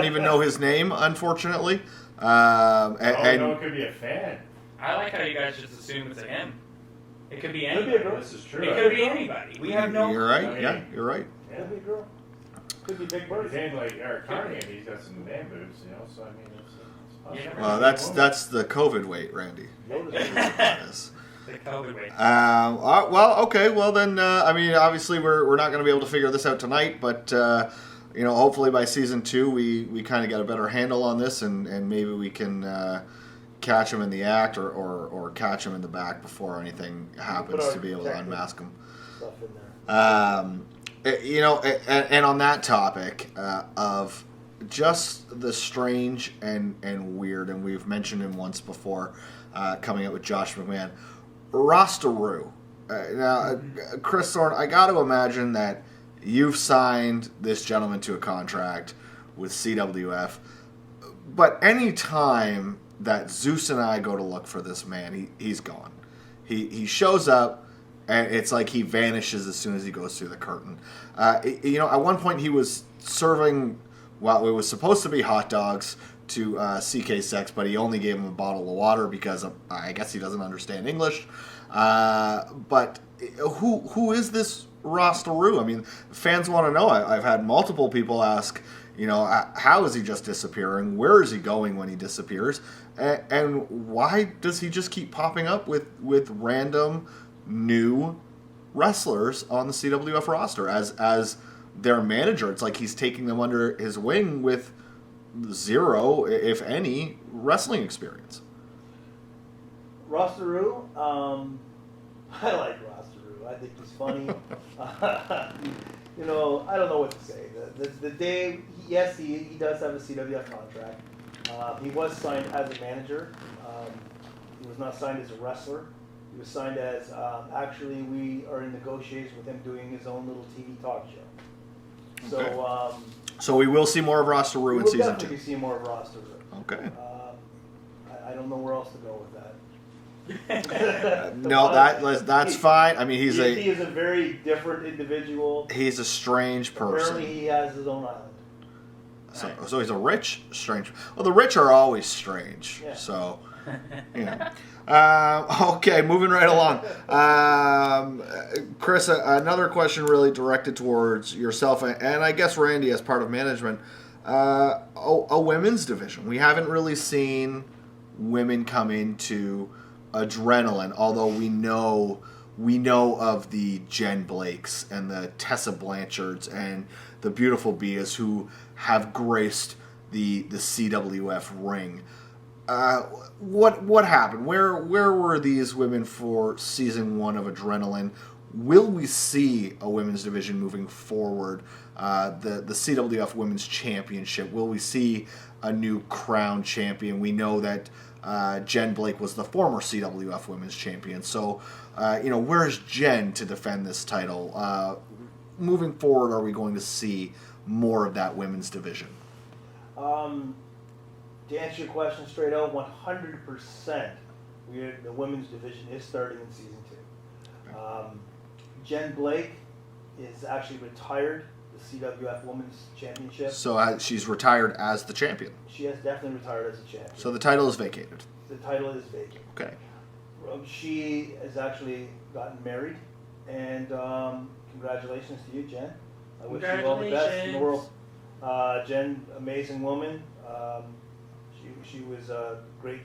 even know his name, unfortunately. No, it could be a fan. I like how you guys just assume it's a him. It could be Could anybody. be a girl. This is true. It could be anybody. We have no. You're right. I mean, Yeah, you're right. Yeah. Could be a girl. Could be Big His Bird. name like Eric Carney, and he's got some man boobs, you know. So I mean, it's possible. Well, that's the COVID weight, Randy. Yes. The COVID way. Well, okay. Well, then, I mean, obviously, we're not going to be able to figure this out tonight, but you know, hopefully by season 2, we kind of get a better handle on this, and maybe we can catch him in the act or catch him in the back before anything happens to be able to unmask him. Stuff in there. You know, and on that topic of just the strange and weird, and we've mentioned him once before, coming up with Josh McMahon, Rosteroo. Now, Kryss Thorne, I got to imagine that you've signed this gentleman to a contract with CWF, but any time that Zeus and I go to look for this man, he's gone. He shows up, and it's like he vanishes as soon as he goes through the curtain. You know, at one point he was serving, well, it was supposed to be hot dogs to CK Sex, but he only gave him a bottle of water because I guess he doesn't understand English. But who is this Rosteroo? I mean, fans want to know. I've had multiple people ask, you know, how is he just disappearing? Where is he going when he disappears? And why does he just keep popping up with random new wrestlers on the CWF roster as their manager? It's like he's taking them under his wing with zero, if any, wrestling experience. Rosteroo, I like Rosteroo. I think he's funny. You know, I don't know what to say. The day, yes, he does have a CWF contract. He was signed as a manager. He was not signed as a wrestler. He was signed as, actually, we are in negotiations with him doing his own little TV talk show. So, so we will see more of Rosteroo in season 2. We'll definitely see more of Rosteroo. Okay. I don't know where else to go with that. No, that's fine. I mean, he is a very different individual. He's a strange person. Apparently, he has his own island. So he's a rich, strange. Well, the rich are always strange. Yeah. So, you know. Okay, moving right along. Kryss, another question really directed towards yourself and I guess Randy as part of management. A women's division. We haven't really seen women come into Adrenaline, although we know of the Jen Blakes and the Tessa Blanchards and the beautiful Bias who have graced the CWF ring. What happened? Where were these women for season 1 of Adrenaline? will we see a women's division moving forward? The CWF Women's Championship, will we see a new crown champion? We know that Jen Blake was the former CWF Women's Champion. So, where's Jen to defend this title? Moving forward, are we going to see more of that women's division? To answer your question straight out, 100%, the women's division is starting in season 2. Jen Blake is actually retired the CWF Women's Championship. So she's retired as the champion. She has definitely retired as a champion. So the title is vacated. The title is vacant. Okay. She has actually gotten married, and congratulations to you, Jen. I wish you all the best in the world. Jen, amazing woman. She was a great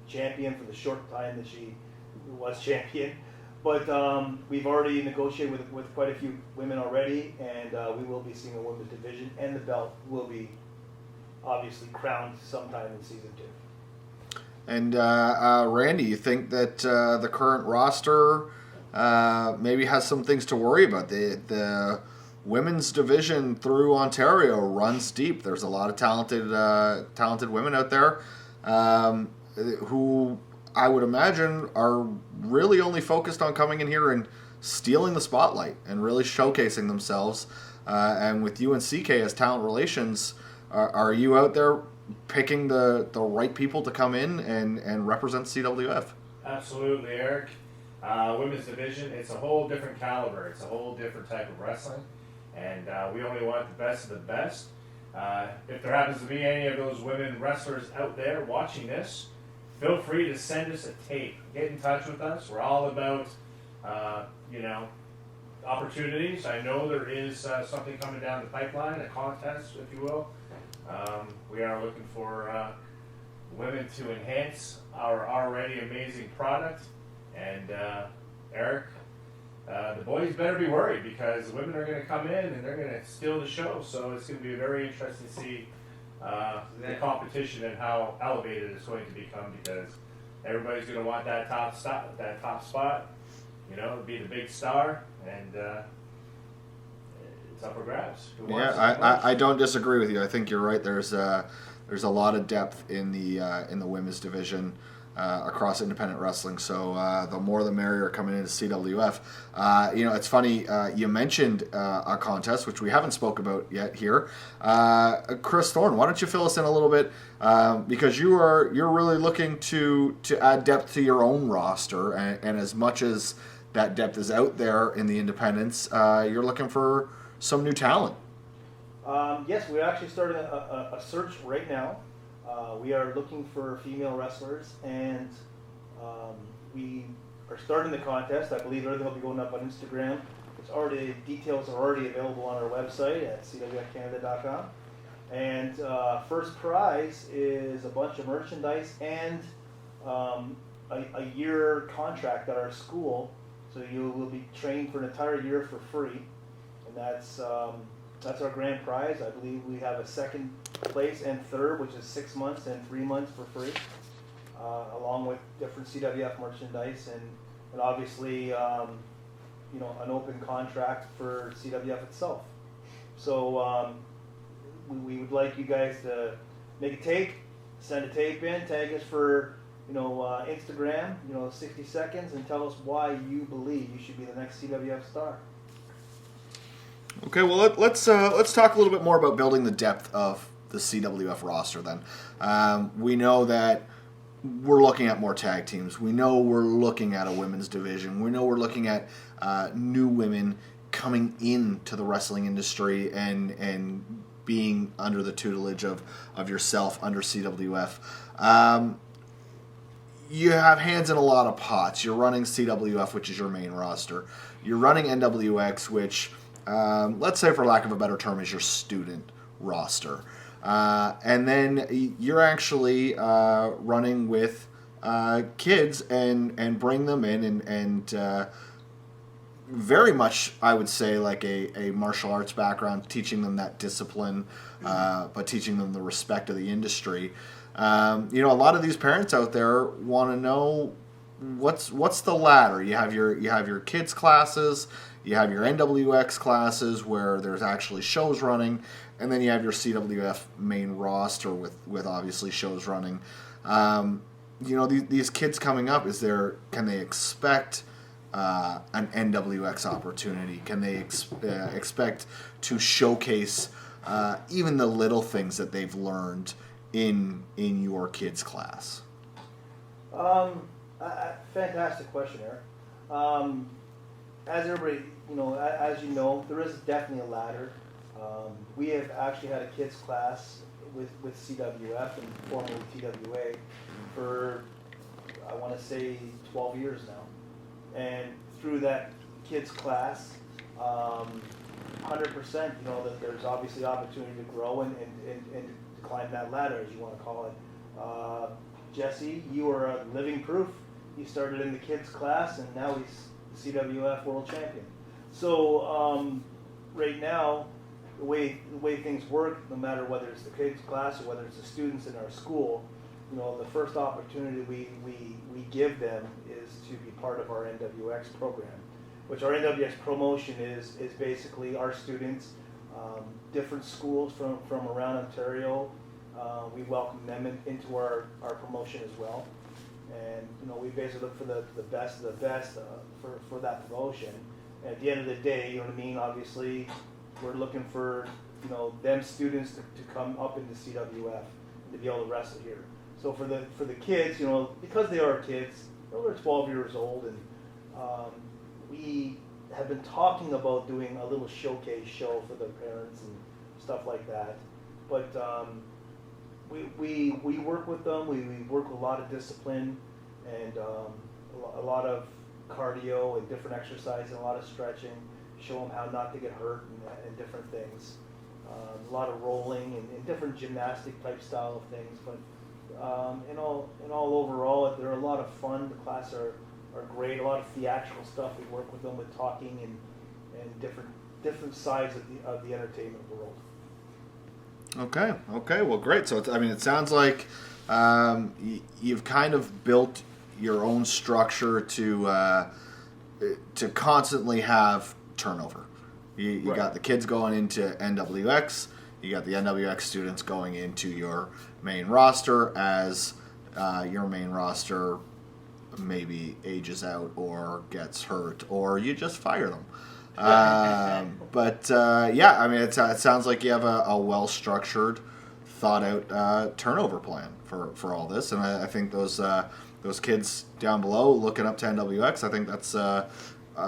champion for the short time that she was champion. But we've already negotiated with quite a few women already, and we will be seeing a women's division, and the belt will be obviously crowned sometime in season 2. And Randy, you think that the current roster maybe has some things to worry about? The women's division through Ontario runs deep. There's a lot of talented women out there who I would imagine are really only focused on coming in here and stealing the spotlight and really showcasing themselves. And with you and CK as talent relations, are you out there picking the right people to come in and represent CWF? Absolutely, Eric. Women's division, it's a whole different caliber. It's a whole different type of wrestling. And we only want the best of the best. If there happens to be any of those women wrestlers out there watching this, feel free to send us a tape. Get in touch with us. We're all about, opportunities. I know there is something coming down the pipeline, a contest, if you will. We are looking for women to enhance our already amazing product. And Eric, the boys better be worried, because the women are going to come in and they're going to steal the show. So it's going to be very interesting to see the competition and how elevated it's going to become, because everybody's going to want that top spot, be the big star, and it's up for grabs. Yeah, I don't disagree with you. I think you're right. There's a lot of depth in the women's division across independent wrestling. So the more the merrier coming into CWF. It's funny, you mentioned a contest, which we haven't spoke about yet here. Kryss Thorne, why don't you fill us in a little bit, because you're really looking to add depth to your own roster, and as much as that depth is out there in the independents, you're looking for some new talent. Yes, we're actually starting a search right now. We are looking for female wrestlers, and we are starting the contest. I believe everything will be going up on Instagram. Details are already available on our website at cwfcanada.com. And first prize is a bunch of merchandise and a year contract at our school. So you will be trained for an entire year for free, and that's our grand prize. I believe we have a second place and third, which is 6 months and 3 months for free, along with different CWF merchandise and obviously an open contract for CWF itself. So we would like you guys to make a tape, send a tape in, tag us for Instagram, 60 seconds, and tell us why you believe you should be the next CWF star. Okay, well let's talk a little bit more about building the depth of the CWF roster. Then we know that we're looking at more tag teams. We know we're looking at a women's division. We know we're looking at new women coming into the wrestling industry and being under the tutelage of yourself under CWF. You have hands in a lot of pots. You're running CWF, which is your main roster. You're running NWX, which, let's say for lack of a better term, is your student roster. And then you're actually running with kids and bring them in and very much, I would say, like a martial arts background, teaching them that discipline, but teaching them the respect of the industry. A lot of these parents out there want to know what's the ladder? You have your kids classes, you have your NWX classes where there's actually shows running, and then you have your CWF main roster with obviously shows running. These kids coming up, can they expect an NWX opportunity? Can they expect to showcase even the little things that they've learned in your kids' class? Fantastic question, Eric. As everybody, as you know, there is definitely a ladder. We have actually had a kids class with CWF and formerly TWA for, I want to say, 12 years now. And through that kids class, 100%, that there's obviously opportunity to grow and to climb that ladder, as you want to call it. Jesse, you are a living proof. You started in the kids class, and now he's the CWF world champion. So right now, the way things work, no matter whether it's the kids class or whether it's the students in our school, the first opportunity we give them is to be part of our NWX program, which our NWX promotion is basically our students, different schools from around Ontario. We welcome them into our promotion as well. And, we basically look for the best of the best for that promotion. And at the end of the day, you know what I mean, obviously, we're looking for, them students to come up into CWF and to be able to wrestle here. So for the kids, because they are kids, they're 12 years old, and we have been talking about doing a little showcase show for the parents and stuff like that. But we work with them. We work with a lot of discipline and a lot of cardio and different exercise and a lot of stretching. Show them how not to get hurt and different things. A lot of rolling and different gymnastic type style of things. But in all overall, they're a lot of fun. The classes are great. A lot of theatrical stuff. We work with them with talking and different sides of the entertainment world. Okay. Well, great. So it sounds like you've kind of built your own structure to constantly have turnover. You Right. got the kids going into NWX. You got the NWX students going into your main roster as your main roster maybe ages out or gets hurt or you just fire them. It sounds like you have a well-structured, thought-out turnover plan for all this, and I think those kids down below looking up to NWX, I think that's a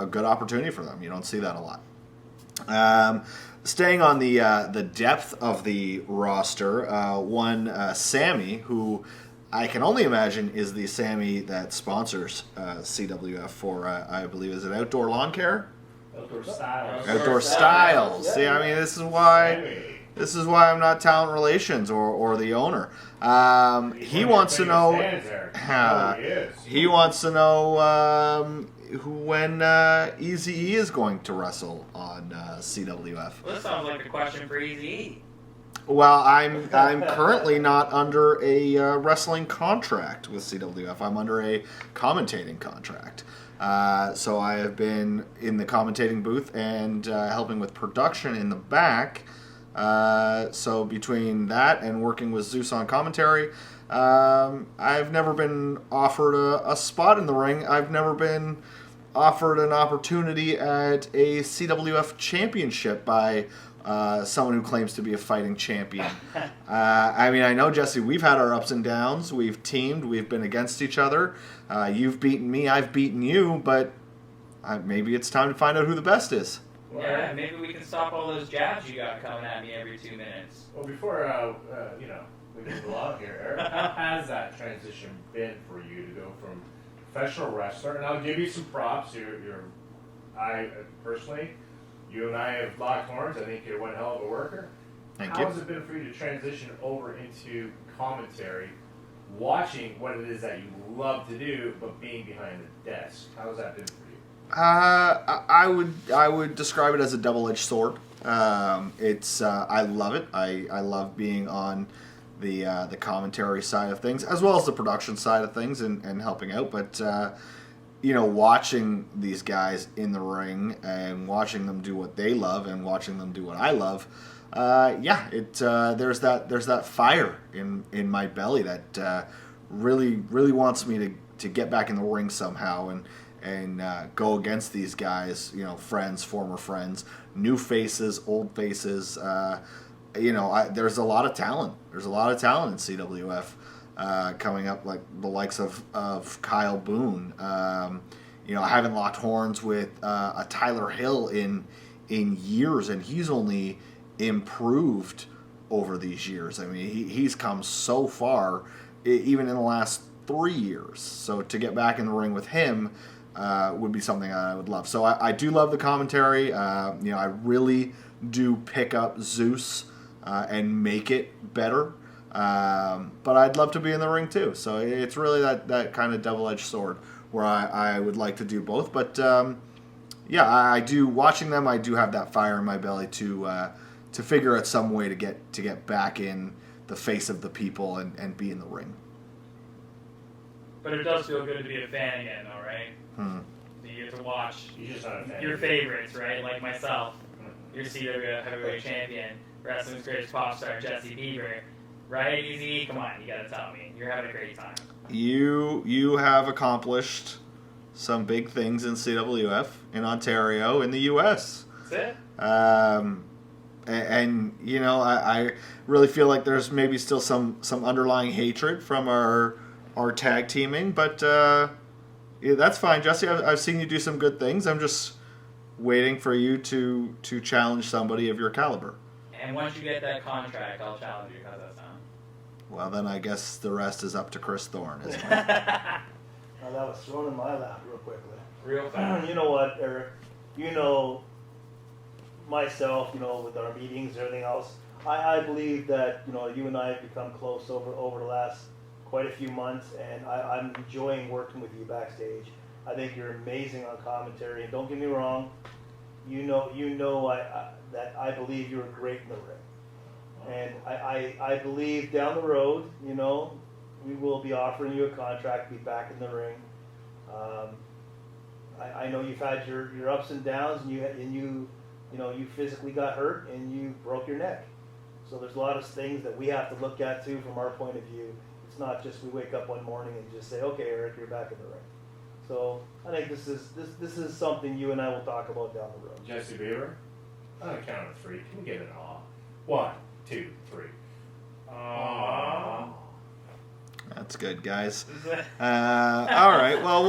good opportunity for them. You don't see that a lot. Staying on the depth of the roster, one Sammy, who I can only imagine is the Sammy that sponsors CWF for, I believe, is it Outdoor Lawn Care? Outdoor Styles. Outdoor Styles. See, this is why I'm not talent relations or the owner. He wants to know. He wants to know when Eazy-E is going to wrestle on CWF. Well, this sounds like a question for Eazy-E. Well, I'm currently not under a wrestling contract with CWF. I'm under a commentating contract. So I have been in the commentating booth and helping with production in the back. So between that and working with Zeus on commentary, I've never been offered a spot in the ring. I've never been offered an opportunity at a CWF championship by someone who claims to be a fighting champion. I know, Jesse, we've had our ups and downs. We've teamed. We've been against each other. You've beaten me. I've beaten you. But maybe it's time to find out who the best is. Yeah, maybe we can stop all those jabs you got coming at me every 2 minutes. Well, before we move along here, Eric, how has that transition been for you to go from professional wrestler? And I'll give you some props. Personally, you and I have locked horns. I think you're one hell of a worker. Thank you. How has it been for you to transition over into commentary, watching what it is that you love to do, but being behind the desk? How has that been for you? I would describe it as a double-edged sword. I love it. I love being on the commentary side of things, as well as the production side of things, and helping out. But watching these guys in the ring and watching them do what they love and watching them do what I love, there's that fire in my belly that really wants me to get back in the ring somehow and go against these guys, friends, former friends, new faces, old faces. There's a lot of talent. There's a lot of talent in CWF coming up, like the likes of Kyle Boone. I haven't locked horns with a Tyler Hill in years, and he's only improved over these years. I mean, he's come so far, even in the last 3 years. So to get back in the ring with him would be something I would love. So I do love the commentary. I really do pick up Zeus and make it better. But I'd love to be in the ring too. So it's really that kind of double-edged sword where I would like to do both. But I do, watching them, I do have that fire in my belly to figure out some way to get back in the face of the people and be in the ring. But it does feel good to be a fan again, though, right? So you get to watch You're just not a fan. your favorites, right? Like myself, your CWF heavyweight champion, wrestling's greatest pop star, Jesse Bieber. Right, Easy? Come on, you gotta tell me. You're having a great time. You have accomplished some big things in CWF, in Ontario, in the U.S. That's it? I really feel like there's maybe still some underlying hatred from our tag teaming, but that's fine, Jesse. I've seen you do some good things. I'm just waiting for you to challenge somebody of your caliber. And once you get that contract, I'll challenge you. How's that sound? Well, then I guess the rest is up to Kryss Thorne, isn't it? Now that was thrown in my lap real quickly. Real fast. You know what, Eric? Myself, with our meetings and everything else, I believe that, you and I have become close over the last quite a few months, and I'm enjoying working with you backstage. I think you're amazing on commentary, and don't get me wrong, that I believe you're great in the ring. And I believe down the road, we will be offering you a contract to be back in the ring. I know you've had your ups and downs, and you physically got hurt and you broke your neck. So there's a lot of things that we have to look at too from our point of view. It's not just we wake up one morning and just say, okay, Eric, you're back in the ring. So I think this is something you and I will talk about down the road. Jesse Bieber, on a count of 3, can we get an aw? 1, 2, 3. Aww. That's good, guys. All right. Well,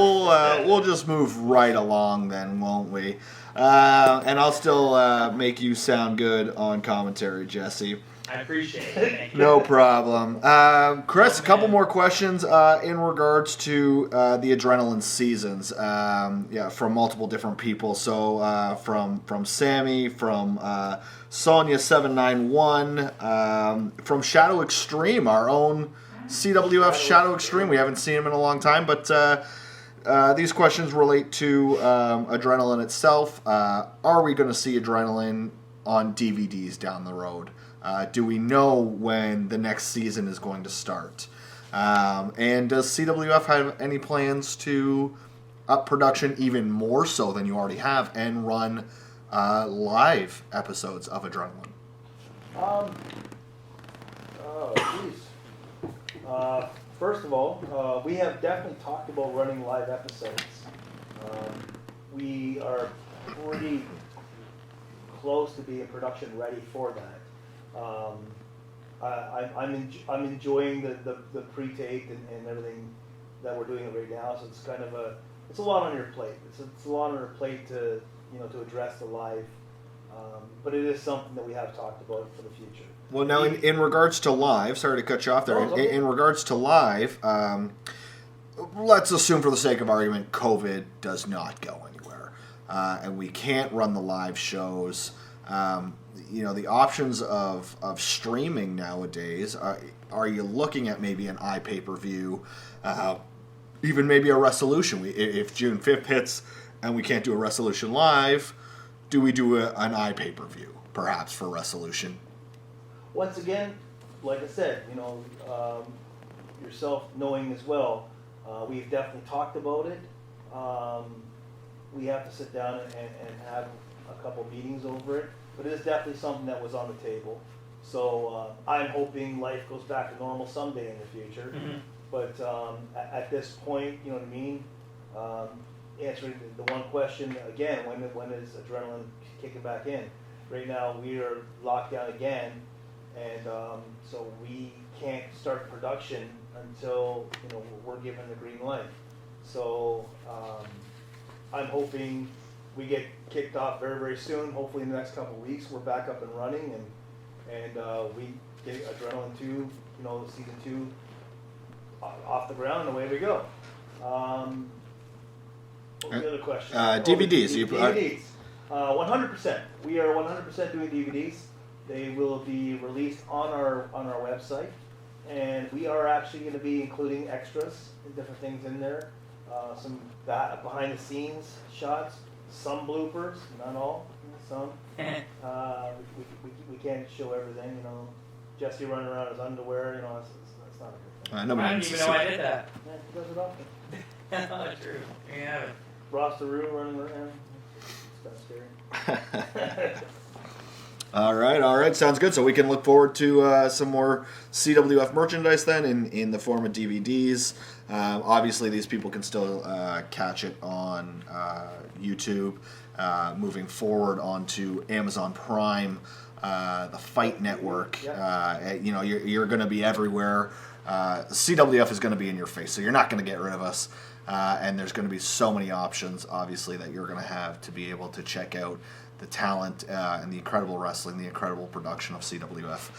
we'll just move right along then, won't we? And I'll still make you sound good on commentary, Jesse. I appreciate it. Thank you. No problem. Kryss, a couple more questions in regards to the Adrenaline seasons. From multiple different people. So from Sammy, from Sonia791, from Shadow Extreme, our own CWF Shadow Extreme. We haven't seen him in a long time, but these questions relate to Adrenaline itself. Are we going to see Adrenaline on DVDs down the road? Do we know when the next season is going to start? And does CWF have any plans to up production even more so than you already have and run live episodes of Adrenaline? First of all, we have definitely talked about running live episodes. We are pretty close to being production ready for that. I'm enjoying the pre-tape and everything that we're doing right now. So it's kind of it's a lot on your plate. It's a lot on your plate to address the live. But it is something that we have talked about for the future. Well, now in regards to live, sorry to cut you off there. In regards to live, let's assume for the sake of argument, COVID does not go anywhere, and we can't run the live shows. The options of streaming nowadays, are you looking at maybe an iPay-per-view, even maybe a Resolution? If June 5th hits and we can't do a Resolution live, do we do an iPay-per-view, perhaps, for Resolution? Once again, like I said, yourself knowing as well, we've definitely talked about it. We have to sit down and have a couple meetings over it, but it is definitely something that was on the table. So I'm hoping life goes back to normal someday in the future. Mhm. But at this point, you know what I mean? Answering the one question again, when is adrenaline kicking back in? Right now we are locked down again, and so we can't start production until we're given the green light. So I'm hoping we get kicked off very, very soon. Hopefully in the next couple of weeks we're back up and running, and we get Adrenaline 2, season 2 off the ground, and away we go. What was the other question? DVDs. DVDs. 100%. We are 100% doing DVDs. They will be released on our website, and we are actually going to be including extras and different things in there. Some behind the scenes shots, some bloopers, not all, some. We can't show everything, Jesse running around in his underwear, that's not a good thing. I didn't even know I did that. Yeah, he does it often. True. Yeah. Ross DeRue running around. It's kind of scary. All right. Sounds good. So we can look forward to some more CWF merchandise then in the form of DVDs. Obviously, these people can still catch it on YouTube. Moving forward onto Amazon Prime, the Fight Network. Yep. You're going to be everywhere. CWF is going to be in your face, so you're not going to get rid of us. And there's going to be so many options, obviously, that you're going to have to be able to check out the talent and the incredible wrestling, the incredible production of CWF.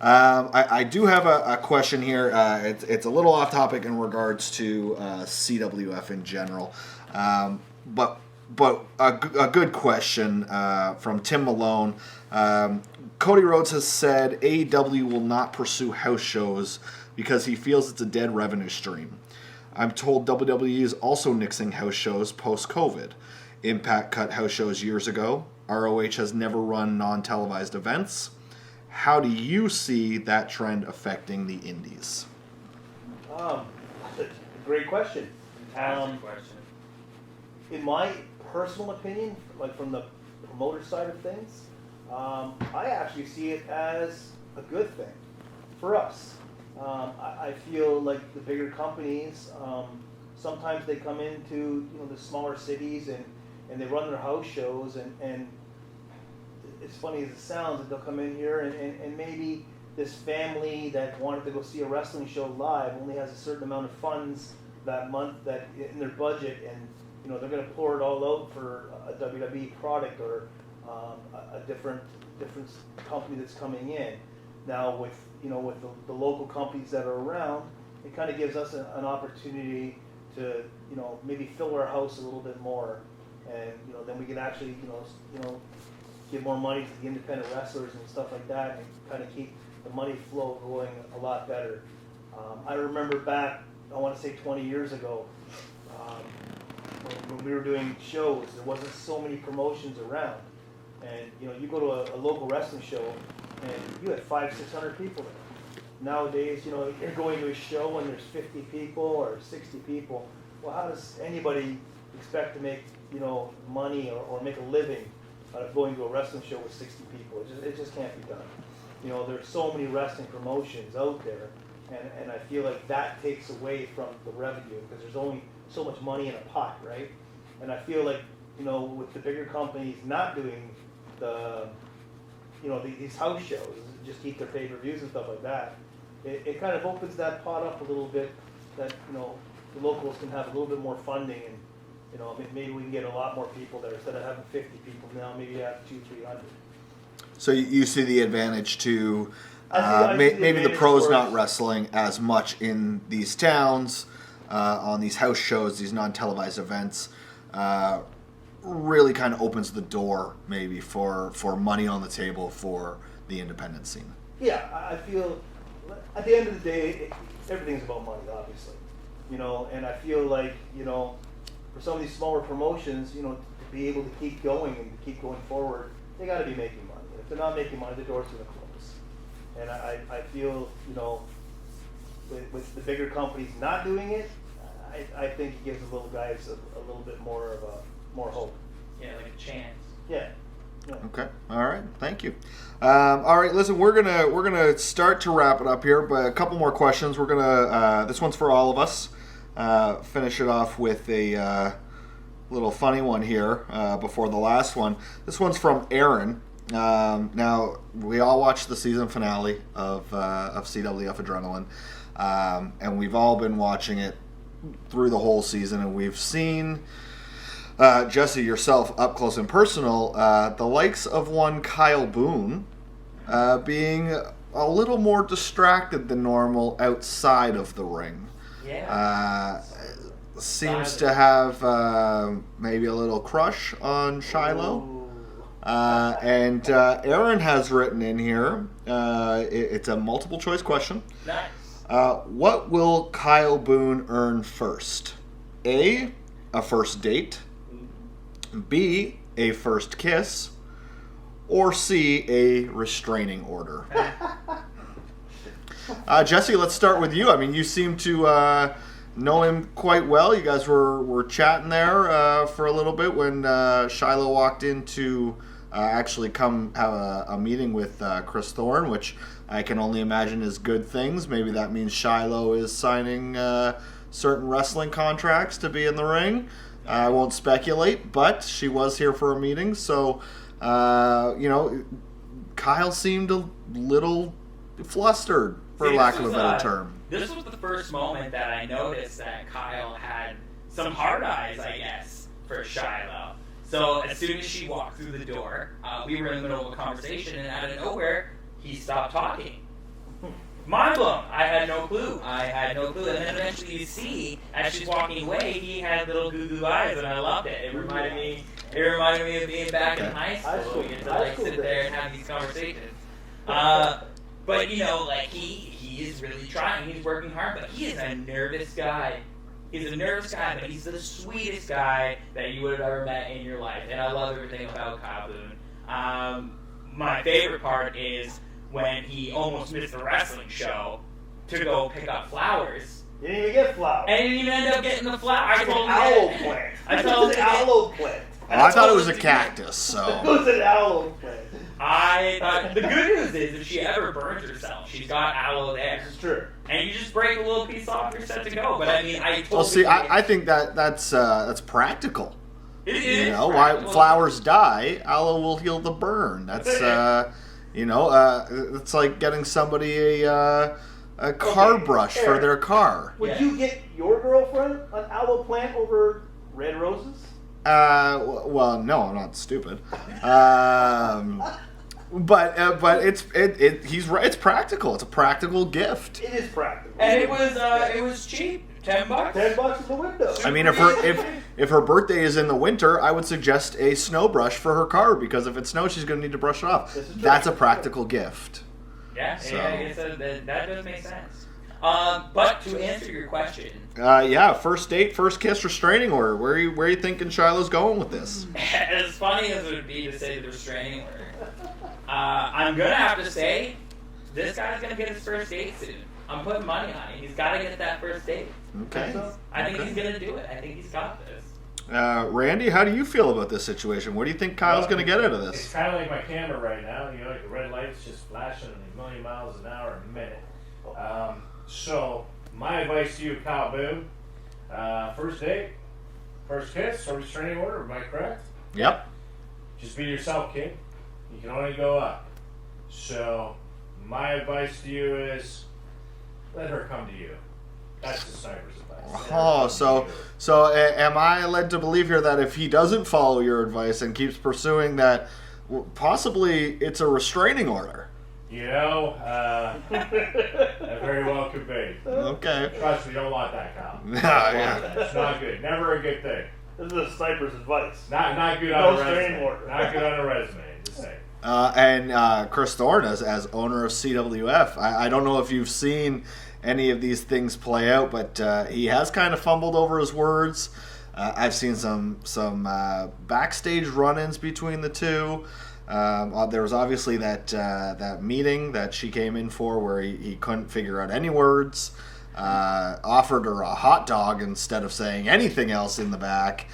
I do have a question here. It's a little off topic in regards to CWF in general, but a good question from Tim Malone. Cody Rhodes has said AEW will not pursue house shows because he feels it's a dead revenue stream. I'm told WWE is also nixing house shows post-COVID. Impact cut house shows years ago. ROH has never run non-televised events. How do you see that trend affecting the indies? That's a great question. Fantastic question. In my personal opinion, like from the promoter side of things, I actually see it as a good thing for us. I feel like the bigger companies, sometimes they come into the smaller cities and they run their house shows, and it's funny as it sounds that they'll come in here and maybe this family that wanted to go see a wrestling show live only has a certain amount of funds that month that in their budget, and they're going to pour it all out for a WWE product or a different company that's coming in. Now with the local companies that are around, it kind of gives us an opportunity to maybe fill our house a little bit more, and then we can actually give more money to the independent wrestlers and stuff like that, and kind of keep the money flow going a lot better. I remember back, I want to say 20 years ago, when we were doing shows, there wasn't so many promotions around, and you go to a local wrestling show and you had 500-600 people there. Nowadays, you're going to a show and there's 50 people or 60 people. Well, how does anybody expect to make money or make a living out of going to a wrestling show with 60 people? It just can't be done. There's so many wrestling promotions out there, and I feel like that takes away from the revenue because there's only so much money in a pot, right? And I feel like with the bigger companies not doing these house shows, just keep their pay-per-views and stuff like that, it kind of opens that pot up a little bit, that the locals can have a little bit more funding, and maybe we can get a lot more people there. Instead of having 50 people now, maybe you have 200-300. So you see the advantage to I see maybe the advantage pros for not us. wrestling as much in these towns, on these house shows, these non-televised events. Really kind of opens the door maybe for money on the table for the independent scene. Yeah, I feel at the end of the day, everything's about money, obviously. And I feel like, for some of these smaller promotions, to be able to keep going and to keep going forward, they got to be making money. If they're not making money, the door's going to close. And I feel, with the bigger companies not doing it, I think it gives the little guys a little bit more of more hope. Yeah, like a chance. Yeah. Okay. All right. Thank you. All right. Listen, we're gonna start to wrap it up here, but a couple more questions. We're gonna this one's for all of us. Finish it off with a little funny one here before the last one. This one's from Aaron. Now we all watched the season finale of CWF Adrenaline, and we've all been watching it through the whole season, and we've seen. Jesse, yourself up close and personal, the likes of one Kyle Boone being a little more distracted than normal outside of the ring. Yeah. Seems to have maybe a little crush on Shiloh. And Aaron has written in here, it's a multiple choice question. Nice. What will Kyle Boone earn first? A first date. B, a first kiss, or C, a restraining order. Jesse, let's start with you. I mean, you seem to know him quite well. You guys were chatting there for a little bit when Shiloh walked in to actually come have a meeting with Kryss Thorne, which I can only imagine is good things. Maybe that means Shiloh is signing certain wrestling contracts to be in the ring. I won't speculate, but she was here for a meeting, so, Kyle seemed a little flustered, for lack of a better term. This was the first moment that I noticed that Kyle had some hard eyes, I guess, for Shiloh. So as soon as she walked through the door, we were in the middle of a conversation, and out of nowhere, he stopped talking. Mind blown. I had no clue. And then eventually you see, as she's walking away, he had little goo-goo eyes, and I loved it. It reminded me of being back in high school. You get to sit there and have these conversations. But he is really trying. He's working hard, but he is a nervous guy. He's a nervous guy, but he's the sweetest guy that you would have ever met in your life. And I love everything about Kyle Boone. My favorite part is when he almost missed the wrestling show to go pick up flowers. You didn't even get flowers. And he didn't even end up getting the flowers. It's an aloe plant. I told him aloe plant. I thought it was a cactus, so. It was an aloe plant. I thought the good news is if she ever burns herself, she's got aloe there. This is true. And you just break a little piece off, you're set to go. But I mean, I totally. Well, see, I think that's practical. It is. Why flowers die, aloe will heal the burn. That's it's like getting somebody a car brush for their car. Would you get your girlfriend an aloe plant over red roses? Well, no, I'm not stupid. But he's right. It's practical. It's a practical gift. It is practical. And it was cheap. $10. $10 at the window. I mean, if her birthday is in the winter, I would suggest a snow brush for her car, because if it snows, she's going to need to brush it off. That's a practical gift. Yeah, so. Yeah, I guess that does make sense. But to answer your question, first date, first kiss, restraining order. Where are you thinking Shiloh's going with this? As funny as it would be to say the restraining order, I'm gonna have to say this guy's gonna get his first date soon. I'm putting money on it. He's got to get that first date. Okay. I think he's going to do it. I think he's got this. Randy, how do you feel about this situation? What do you think Kyle's going to get out of this? It's kind of like my camera right now. Like the red light's just flashing a million miles an hour a minute. So my advice to you, Kyle Boone, first date, first kiss, or restraining order. Am I correct? Yep. Just be yourself, kid. You can only go up. So my advice to you is, let her come to you. That's the sniper's advice. Oh, so am I led to believe here that if he doesn't follow your advice and keeps pursuing that, possibly it's a restraining order? That very well could be. Okay. Trust me, you don't want that, Kyle. Yeah. It's not good. Never a good thing. This is a sniper's advice. Not good on a restraining resume. order. Not good on a resume. Just saying. And Kryss Thorne, as owner of CWF, I don't know if you've seen any of these things play out, but he has kind of fumbled over his words. I've seen some backstage run-ins between the two. There was obviously that meeting that she came in for where he couldn't figure out any words. Offered her a hot dog instead of saying anything else in the back.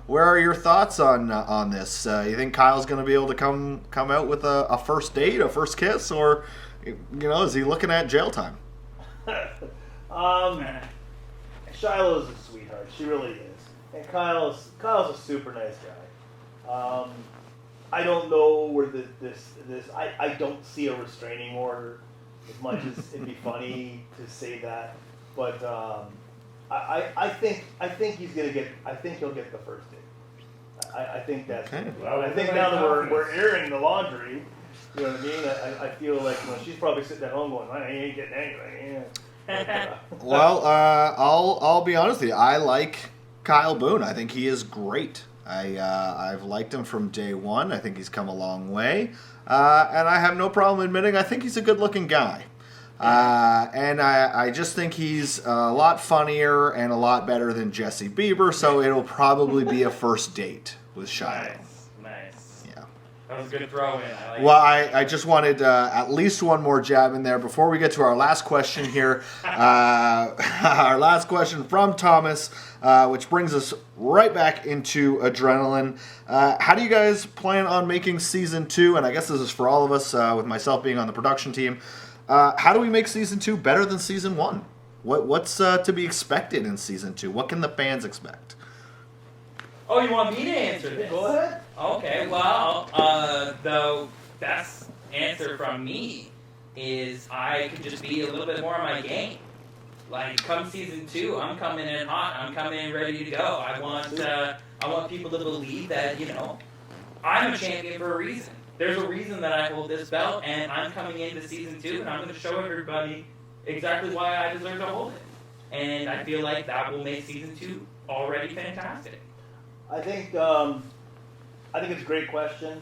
Where are your thoughts on this? You think Kyle's going to be able to come out with a first date, a first kiss, or is he looking at jail time? Shiloh's a sweetheart. She really is, and Kyle's a super nice guy. I don't know where I don't see a restraining order, as much as it'd be funny to say that, but I think he'll get the first date. I think that's. Okay. Well, I think now that we're airing the laundry, you know what I mean. I feel like she's probably sitting at home going, "I ain't getting anything." Well, I'll be honest with you. I like Kyle Boone. I think he is great. I've liked him from day one. I think he's come a long way, and I have no problem admitting I think he's a good-looking guy. And I just think he's a lot funnier and a lot better than Jesse Bieber, so it'll probably be a first date with Shiloh. Nice. Yeah. That was a good throw in. Well, I just wanted at least one more jab in there before we get to our last question here. Our last question from Thomas, which brings us right back into Adrenaline. How do you guys plan on making Season 2? And I guess this is for all of us, with myself being on the production team. How do we make Season 2 better than Season 1? What's to be expected in Season 2? What can the fans expect? Oh, you want me to answer this? Go ahead. Okay, well, the best answer from me is I could just be a little bit more on my game. Like, come Season 2, I'm coming in hot. I'm coming in ready to go. I want people to believe that, I'm a champion for a reason. There's a reason that I hold this belt, and I'm coming into Season 2, and I'm going to show everybody exactly why I deserve to hold it. And I feel like that will make Season 2 already fantastic. I think it's a great question,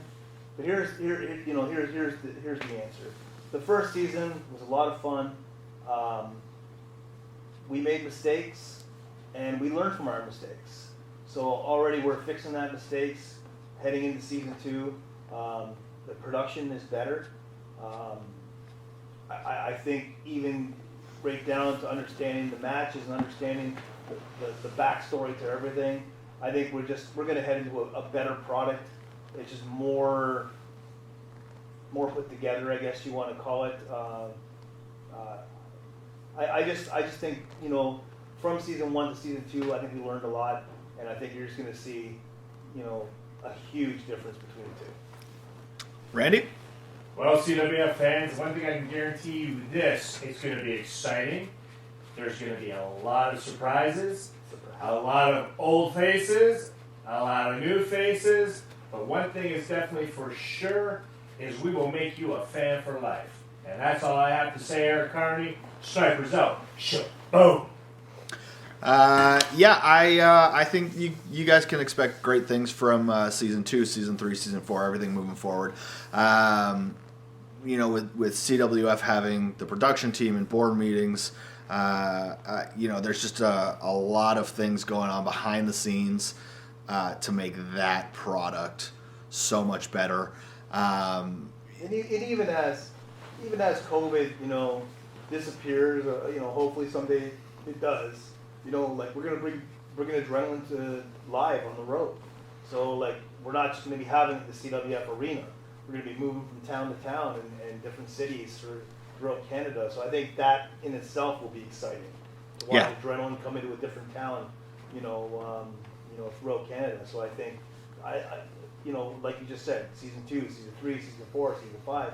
but here's the answer. The first season was a lot of fun. We made mistakes, and we learned from our mistakes. So already we're fixing that mistakes heading into Season 2. The production is better. I think even right down to understanding the matches and understanding the backstory to everything. I think we're going to head into a better product. It's just more put together, I guess you want to call it. I just think from Season 1 to Season 2, I think we learned a lot, and I think you're just going to see a huge difference between the two. Randy? Well, CWF fans, one thing I can guarantee you it's going to be exciting. There's going to be a lot of surprises, a lot of old faces, a lot of new faces, but one thing is definitely for sure is we will make you a fan for life. And that's all I have to say, Eric Carney. Snipers out. Boom. I think you guys can expect great things from Season 2, Season 3, Season 4, everything moving forward. With CWF having the production team and board meetings, there's just a lot of things going on behind the scenes to make that product so much better. And even as COVID, disappears, hopefully someday it does. We're gonna bring Adrenaline to live on the road. So we're not just gonna be having the CWF arena. We're gonna be moving from town to town and different cities throughout Canada. So I think that in itself will be exciting to watch Adrenaline come into a different town, throughout Canada. So I think like you just said, Season 2, Season 3, Season 4, Season 5.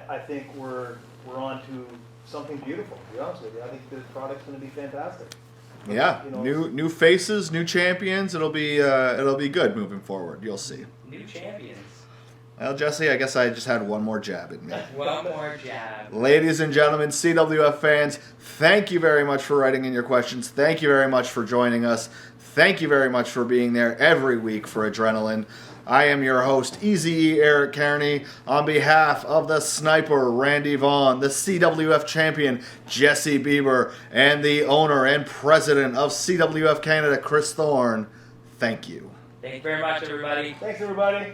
I think we're on to something beautiful, to be honest with you. I think this product's going to be fantastic. Yeah, new faces, new champions. It'll be good moving forward. You'll see. New champions. Well, Jesse, I guess I just had one more jab in me. One more jab. Ladies and gentlemen, CWF fans, thank you very much for writing in your questions. Thank you very much for joining us. Thank you very much for being there every week for Adrenaline. I am your host, Easy Eric Kearney, on behalf of the Sniper, Randy Vaughn, the CWF champion, Jesse Bieber, and the owner and president of CWF Canada, Kryss Thorne. Thank you. Thank you very much, everybody. Thanks, everybody.